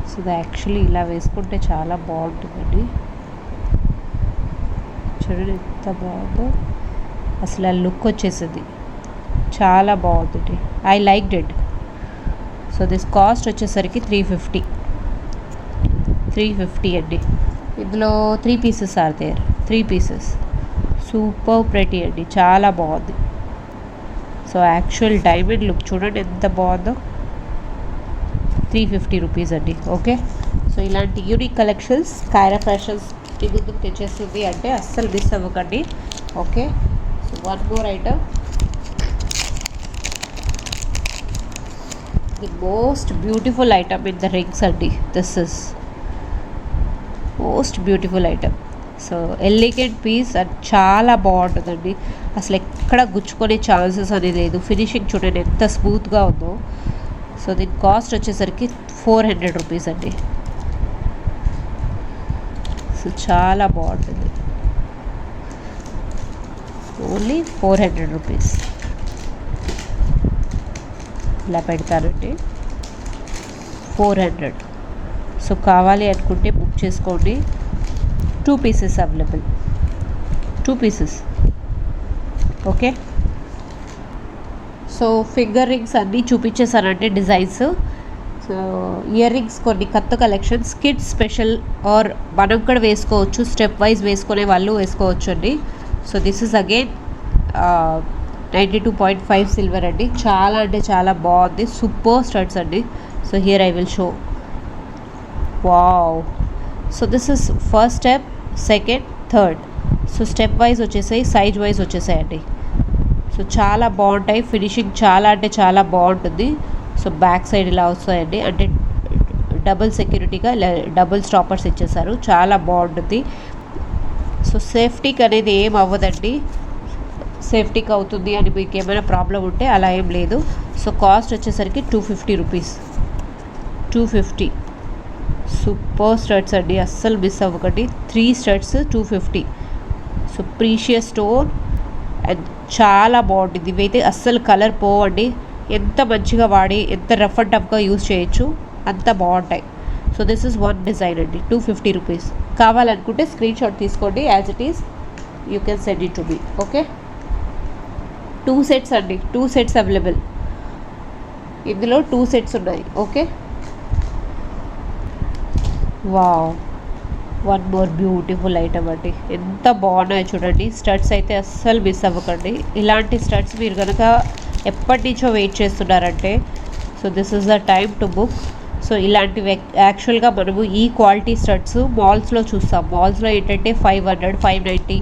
So ఇది actually ఇలా వేసుకుంటే చాలా బాగుంటుందండి. చూడండి ఎంత బాగుందో. అసలు ఆ లుక్ వచ్చేసింది. చాలా బాగుంటుంది. I like it. So this cost వచ్చేసరికి 350 అండి. ఇందులో 3 pieces are there. 3 pieces. Super pretty అండి. చాలా బాగుంది. సో యాక్చువల్ డైమండ్ లుక్ చూడండి ఎంత బాగుందో. 350 రూపీస్ అండి. ఓకే, సో ఇలాంటి యూనిక్ కలెక్షన్స్ కైరా ఫ్యాషన్స్ మీ ముందుకు తెచ్చేస్తుంది అంటే అస్సలు మిస్ అవ్వకండి. Okay, so one more item. The most beautiful item in the rings అండి. This is most beautiful item. So elegant piece and చాలా బాగుంటుందండి. అసలు ఎక్కడ గుచ్చుకునే ఛాన్సెస్ అనేది లేదు. ఫినిషింగ్ చూడండి ఎంత స్మూత్గా ఉందో. సో దీని కాస్ట్ వచ్చేసరికి 400 రూపీస్ అండి. సో చాలా బాగుంటుంది. Only 400 rupees. ఇలా పెడతానండి. 400. సో కావాలి అనుకుంటే బుక్ చేసుకోండి. 2 pieces available. 2 pieces. Okay, so finger rings అన్నీ చూపించేసానంటే డిజైన్స్. సో ఇయర్ రింగ్స్ కొన్ని కొత్త కలెక్షన్స్ కిడ్స్ స్పెషల్ ఆర్ మనం కూడా వేసుకోవచ్చు, స్టెప్ వైజ్ వేసుకునే వాళ్ళు వేసుకోవచ్చు అండి. So this is again 92.5 silver అండి. చాలా అంటే చాలా బాగుంది, సూపర్ స్టడ్స్ అండి. So here I will show. Wow. So this is first step, second, third. So step wise వచ్చేసాయి, సైజ్ వైజ్ వచ్చేసాయండి. సో చాలా బాగుంటాయి, ఫినిషింగ్ చాలా అంటే చాలా బాగుంటుంది. సో బ్యాక్ సైడ్ ఇలా వస్తాయండి, అంటే డబుల్ సెక్యూరిటీగా డబుల్ స్టాపర్స్ ఇచ్చేసారు, చాలా బాగుంటుంది. సో సేఫ్టీకి అనేది ఏం అవ్వదండి, సేఫ్టీకి అవుతుంది అని మీకు ఏమైనా ప్రాబ్లం ఉంటే అలా ఏం లేదు. సో కాస్ట్ వచ్చేసరికి 250 రూపీస్. 250. సూపర్ స్టడ్స్ అండి, అస్సలు మిస్ అవ్వకండి. 3 studs 250. So precious stone and చాలా బాగుంటుంది. ఇవైతే అస్సలు కలర్ పోవండి, ఎంత మంచిగా వాడి ఎంత రఫ్ అండ్ టఫ్గా యూజ్ చేయొచ్చు, అంత బాగుంటాయి. So this is one design అండి, 250 రూపీస్. కావాలనుకుంటే స్క్రీన్ షాట్ తీసుకోండి, as it is you can send it to me. Okay, 2 sets అండి, 2 సెట్స్ అవైలబుల్. ఇందులో 2 సెట్స్ ఉన్నాయి. Okay, wow, one more beautiful item అండి, ఎంత బాగున్నాయో చూడండి. స్టడ్స్ అయితే అస్సలు మిస్ అవ్వకండి. ఇలాంటి స్టడ్స్ మీరు కనుక ఎప్పటి నుంచో వెయిట్ చేస్తున్నారంటే so this is the time to book. So ఇలాంటివి యాక్చువల్గా మనము ఈ క్వాలిటీ స్టడ్స్ మాల్స్లో చూస్తాం. మాల్స్లో ఏంటంటే 500, 590,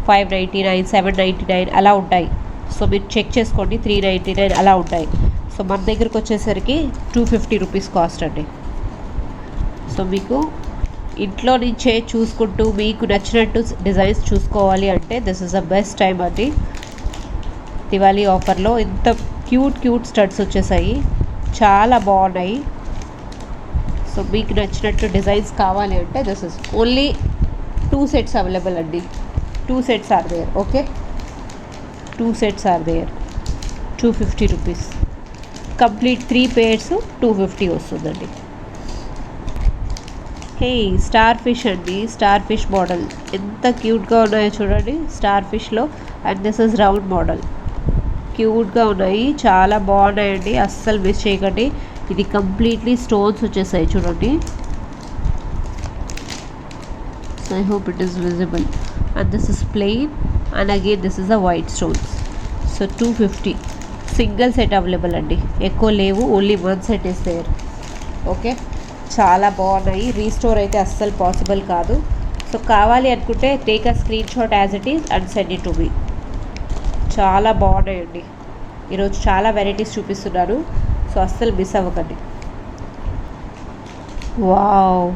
599, 799 అలా ఉంటాయి. సో మీరు చెక్ చేసుకోండి, 399 అలా ఉంటాయి. సో మన దగ్గరకు వచ్చేసరికి 250 రూపీస్ కాస్ట్ అండి. సో మీకు ఇంట్లో నుంచే చూసుకుంటూ మీకు నచ్చినట్టు డిజైన్స్ చూసుకోవాలి అంటే this is the best time అండి. దివాళీ ఆఫర్లో ఇంత క్యూట్ స్టడ్స్ వచ్చేసాయి, చాలా బాగున్నాయి. సో మీకు నచ్చినట్టు డిజైన్స్ కావాలి అంటే this is only 2 sets available అండి. 2 sets are there. Okay, 2 sets are there. 250 rupees. Complete 3 pairs 250 వస్తుందండి. హే, స్టార్ ఫిష్ అండి, స్టార్ ఫిష్ మోడల్ ఎంత క్యూట్గా ఉన్నాయో చూడండి, స్టార్ ఫిష్లో. And this is round model, క్యూట్గా ఉన్నాయి, చాలా బాగున్నాయండి, అస్సలు మిస్ చేయకండి. ఇది కంప్లీట్లీ స్టోన్స్ వచ్చేసాయి చూడండి. So I hope it is visible. And this is plain and again this is a white stones. So 250. Single set available అండి, ఎక్కువ లేవు, only 1 set is there. Okay, చాలా బాగున్నాయి. రీస్టోర్ అయితే అస్సలు పాసిబుల్ కాదు. సో కావాలి అనుకుంటే take a screen shot as it is and send it to me. చాలా బాగున్నాయండి, ఈరోజు చాలా వెరైటీస్ చూపిస్తున్నాను, సో అస్సలు మిస్ అవ్వకండి. వావ్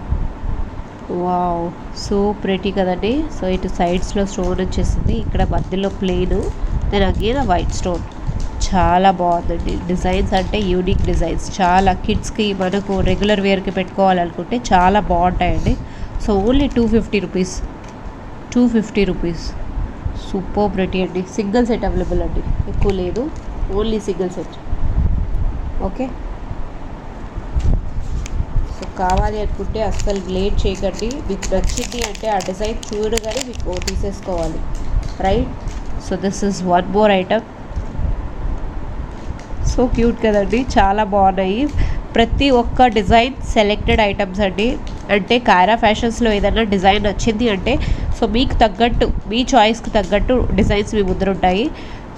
వావ్, సో ప్రెటీ కదండి. సో ఇటు సైడ్స్లో స్టోన్ వచ్చేసింది, ఇక్కడ మధ్యలో plain, then again white stone. చాలా బాగుందండి. డిజైన్స్ అంటే యూనిక్ డిజైన్స్, చాలా కిడ్స్కి మనకు రెగ్యులర్ వేర్కి పెట్టుకోవాలనుకుంటే చాలా బాగుంటాయండి. So only 250 rupees. 250 rupees. Super pretty అండి. సింగిల్ సెట్ అవైలబుల్ అండి, ఎక్కువ లేదు, only single set. Okay, so కావాలి అనుకుంటే అస్సలు లేట్ చేయకండి. మీకు నచ్చింది అంటే ఆ డిజైన్ చూడగానే మీకు తీసేసుకోవాలి, right? So this is one more item. So cute కదండి, చాలా బాగున్నాయి. ప్రతి ఒక్క డిజైన్ సెలెక్టెడ్ ఐటమ్స్ అండి. అంటే కారా ఫ్యాషన్స్లో ఏదైనా డిజైన్ నచ్చింది అంటే సో మీకు తగ్గట్టు, మీ చాయిస్కి తగ్గట్టు డిజైన్స్ మీ ముందర ఉంటాయి.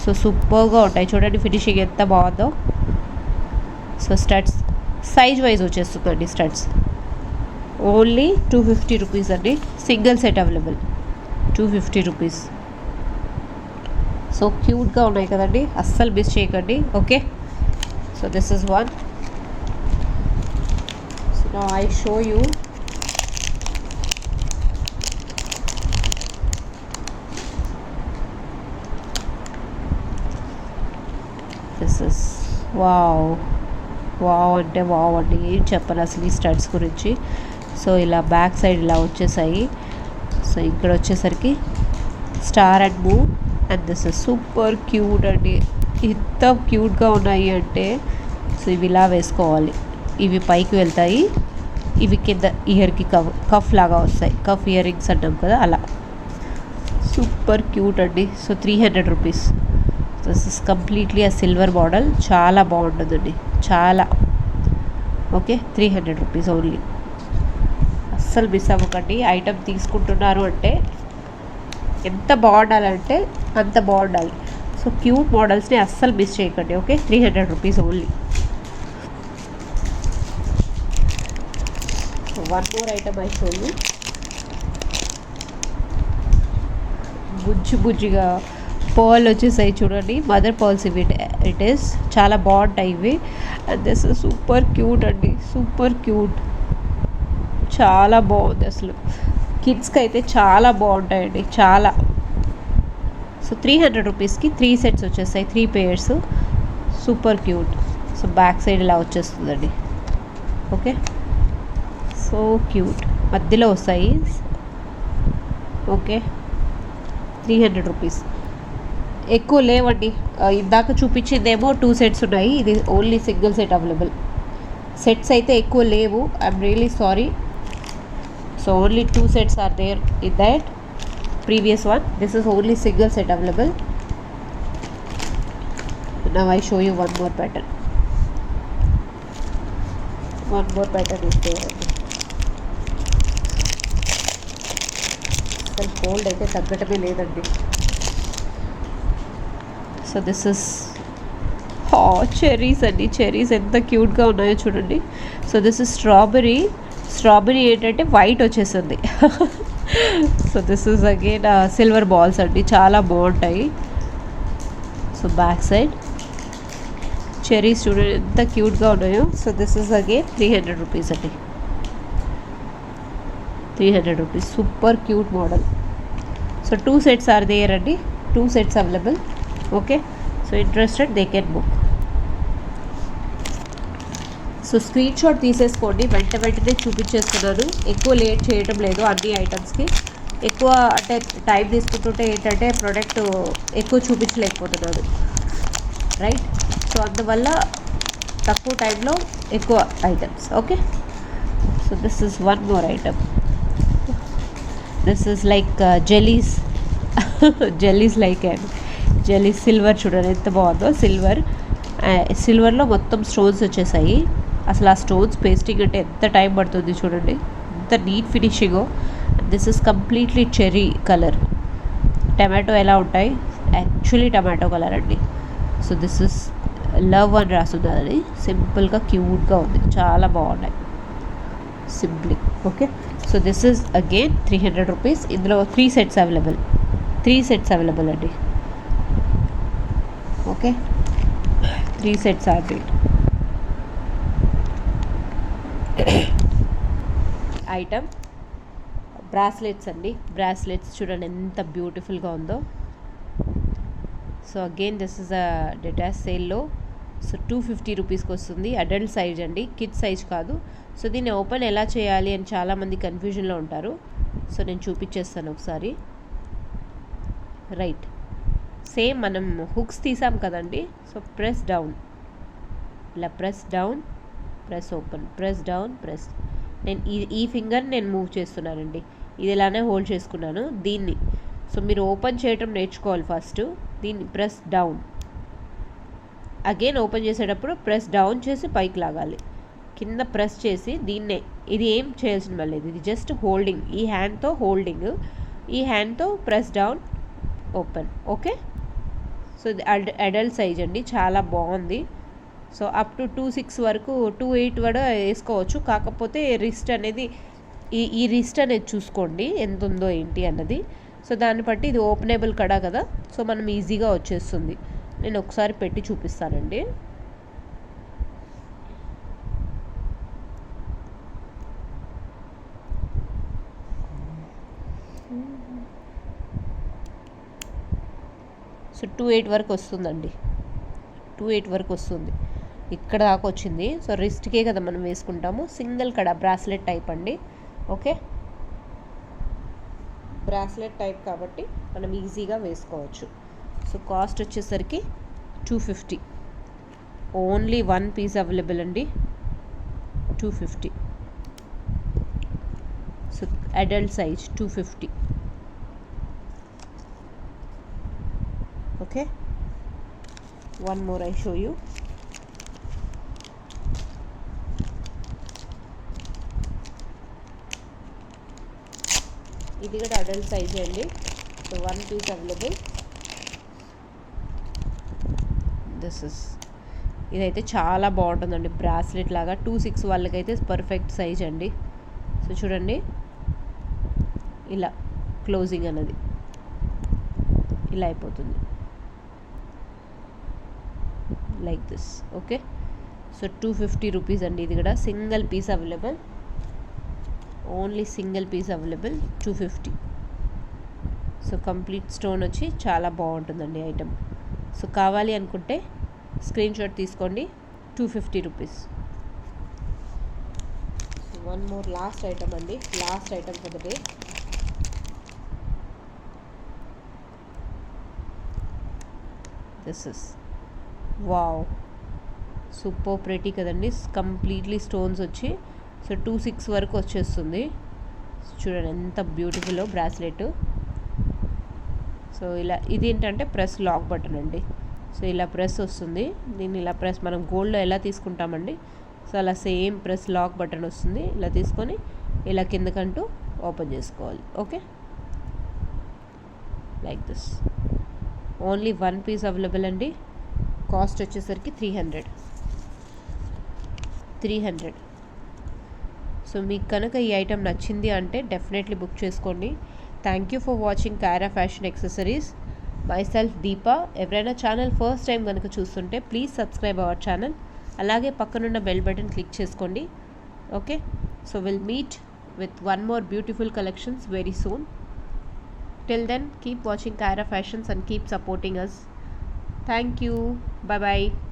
సో సూపర్గా ఉంటాయి చూడండి, ఫినిషింగ్ ఎంత బాగుందో. సో స్టడ్స్ సైజ్ వైజ్ వచ్చేస్తుందండి. స్టడ్స్ ఓన్లీ 250 రూపీస్ అండి, single set available. 250 rupees. So క్యూట్గా ఉన్నాయి కదండి, అస్సలు మిస్ చేయకండి. Okay, so this is one. So now I show you. This is wow. Wow అంటే వావ్ అండి, ఏం చెప్పను అసలు ఈ స్టడ్స్ గురించి. సో ఇలా బ్యాక్ సైడ్ ఇలా వచ్చేసాయి. సో ఇక్కడ వచ్చేసరికి star and moon and this is super cute అండి. ఎంత క్యూట్గా ఉన్నాయి అంటే సో ఇవి ఇలా వేసుకోవాలి, ఇవి పైకి వెళ్తాయి, ఇవి కింద ఇయర్కి కఫ్ లాగా వస్తాయి, కఫ్ ఇయర్ రింగ్స్ అంటాం కదా అలా. సూపర్ క్యూట్ అండి. So 300 rupees. This is completely ఆ సిల్వర్ మోడల్, చాలా బాగుంటుందండి, చాలా. Okay, 300 rupees only. అస్సలు మిస్ అవ్వకండి. ఐటమ్ తీసుకుంటున్నారు అంటే ఎంత బాగుండాలంటే అంత బాగుండాలి. సో క్యూట్ మోడల్స్ని అస్సలు మిస్ చేయకండి. Okay, 300 rupees only. So one more item I show you. బుజ్జిగా పర్ల్ వచ్చేసాయి చూడండి, మదర్ పర్ల్స్ ఇవి. ఇట్ ఈస్ చాలా బాగుంటాయి ఇవి. And this is super cute అండి, సూపర్ క్యూట్, చాలా బాగుంది అసలు. కిడ్స్కి అయితే చాలా బాగుంటాయండి, చాలా. సో 300 రూపీస్కి 3 సెట్స్ వచ్చేస్తాయి, 3 pairs. Super cute. So back side ఇలా వచ్చేస్తుందండి. ఓకే, సో క్యూట్, మధ్యలో వస్తాయి. Okay, 300 rupees. ఎక్కువ లేవండి. ఇందాక చూపించిందేమో 2 సెట్స్ ఉన్నాయి, ఇది only single set available. Sets అయితే ఎక్కువ లేవు, I'm really sorry. So only 2 sets are there in that previous one. This is only single set available. Now I show you one more pattern. One more pattern is there అండి. అసలు cold అయితే తగ్గటమే లేదండి. So this is cherries అండి. Cherries ఎంత క్యూట్గా ఉన్నాయో చూడండి. So this is strawberry ఏంటంటే వైట్ వచ్చేసింది. So this is again silver balls అండి, చాలా బాగుంటాయి. సో బ్యాక్ సైడ్ చెర్రీస్ చూడండి ఎంత క్యూట్గా ఉన్నాయో. So this is again 300 rupees అండి. 300 rupees, super cute model. So 2 sets are there అండి, 2 sets available. Okay, so interested they can book. So screen shot తీసేసుకోండి, వెంటనే చూపించేస్తున్నాను. ఎక్కువ లేట్ చేయడం లేదు అన్ని ఐటమ్స్కి. ఎక్కువ అంటే టైం తీసుకుంటుంటే ఏంటంటే ప్రోడక్ట్ ఎక్కువ చూపించలేకపోతున్నాను, రైట్? సో అందువల్ల తక్కువ టైంలో ఎక్కువ items. Okay, so this is one more item. This is like jellies like and jelly silver చూడండి ఎంత బాగుందో. సిల్వర్లో మొత్తం స్టోన్స్ వచ్చేసాయి. అసలు ఆ స్టోన్స్ పేస్టింగ్ అంటే ఎంత టైం పడుతుంది చూడండి, ఎంత నీట్ ఫినిషింగో. This is completely cherry colour. Tomato ఎలా ఉంటాయి, యాక్చువల్లీ టమాటో కలర్ అండి. సో దిస్ ఇస్ లవ్ అని రాస్తున్నది, సింపుల్గా క్యూట్గా ఉంది, చాలా బాగున్నాయి simply. Okay, so this is again 300 rupees. ఇందులో 3 సెట్స్ అవైలబుల్, 3 సెట్స్ అవైలబుల్ అండి. Okay, 3 sets are there. Item bracelets అండి. బ్రాస్లెట్స్ చూడండి ఎంత బ్యూటిఫుల్గా ఉందో. So again this is a డెటాస్ సేల్లో. సో 250 రూపీస్కి వస్తుంది. అడల్ట్ సైజ్ అండి, కిడ్స్ సైజ్ కాదు. సో దీన్ని ఓపెన్ ఎలా చేయాలి అని చాలామంది కన్ఫ్యూజన్లో ఉంటారు. సో నేను చూపించేస్తాను ఒకసారి. రైట్, సేమ్ మనం హుక్స్ తీసాం కదండి. సో ప్రెస్ డౌన్, ఇలా press down, press open, press down, press. నేను ఈ ఫింగర్ నేను మూవ్ చేస్తున్నానండి, ఇది ఇలానే హోల్డ్ చేసుకున్నాను దీన్ని. సో మీరు ఓపెన్ చేయటం నేర్చుకోవాలి ఫస్ట్. దీన్ని ప్రెస్ డౌన్, అగైన్ ఓపెన్ చేసేటప్పుడు ప్రెస్ డౌన్ చేసి పైకి లాగాలి, కింద ప్రెస్ చేసి దీన్నే. ఇది ఏం చేయాల్సిన మళ్ళీ, ఇది జస్ట్ హోల్డింగ్, ఈ హ్యాండ్తో హోల్డింగ్, ఈ హ్యాండ్తో press down, open. Okay, so ఇది అడల్ట్ సైజ్ అండి, చాలా బాగుంది. సో అప్ టు 2.6 వరకు 2.8 కూడా వేసుకోవచ్చు. కాకపోతే రిస్ట్ అనేది ఈ రిస్ట్ అనేది చూసుకోండి ఎంత ఉందో ఏంటి అన్నది. సో దాన్ని బట్టి ఇది ఓపెనబుల్ కడా కదా, సో మనం ఈజీగా వచ్చేస్తుంది. నేను ఒకసారి పెట్టి చూపిస్తానండి. సో 2.8 వరకు వస్తుందండి, 2.8 వరకు వస్తుంది. ఇక్కడ దాకా వచ్చింది. సో రిస్ట్కే కదా మనం వేసుకుంటాము. సింగిల్ కడ బ్రాస్లెట్ టైప్ అండి. ఓకే, బ్రాస్లెట్ టైప్ కాబట్టి మనం ఈజీగా వేసుకోవచ్చు. సో కాస్ట్ వచ్చేసరికి 250. ఓన్లీ 1 పీస్ అవైలబుల్ అండి, 250. So adult size 250. Okay, one more I show you. ఇది కూడా అడల్ట్ సైజ్ అండి. So 1 piece available. This is, ఇదైతే చాలా బాగుంటుందండి, బ్రాస్లెట్ లాగా 2-6 వాళ్ళకైతే పర్ఫెక్ట్ సైజ్ అండి. సో చూడండి, ఇలా క్లోజింగ్ అన్నది ఇలా అయిపోతుంది, like this. Okay, so 250 rupees అండి. ఇది కూడా single piece available, only single piece available, 250. So complete stone వచ్చి చాలా బాగుంటుందండి ఐటమ్. సో కావాలి అనుకుంటే స్క్రీన్ షాట్ తీసుకోండి, 250 rupees. One more last item అండి, last item for the day. This is wow, super pretty కదండి, కంప్లీట్లీ స్టోన్స్ వచ్చి. So 2-6 వరకు వచ్చేస్తుంది. చూడండి ఎంత బ్యూటిఫుల్ బ్రాస్లెట్. సో ఇలా, ఇది ఏంటంటే ప్రెస్ లాక్ బటన్ అండి. సో ఇలా ప్రెస్ వస్తుంది, దీన్ని ఇలా ప్రెస్ మనం గోల్డ్లో ఎలా తీసుకుంటామండి, సో అలా సేమ్ ప్రెస్ లాక్ బటన్ వస్తుంది. ఇలా తీసుకొని ఇలా కిందకంటూ ఓపెన్ చేసుకోవాలి. Okay, like this. Only 1 piece available అండి. కాస్ట్ వచ్చేసరికి 300. సో మీకు కనుక ఈ ఐటెం నచ్చింది అంటే డెఫినెట్లీ బుక్ చేసుకోండి. Thank you for watching Kaira fashion accessories. My self Deepa. ఎవరైనా ఛానల్ ఫస్ట్ టైం కనుక చూస్తుంటే ప్లీజ్ సబ్స్క్రైబ్ అవర్ ఛానల్. అలాగే పక్కనున్న బెల్ బటన్ క్లిక్ చేసుకోండి. Okay, so will meet with one more beautiful collections very soon. Till then, keep watching Kayra Fashions and keep supporting us. Thank you. Bye bye.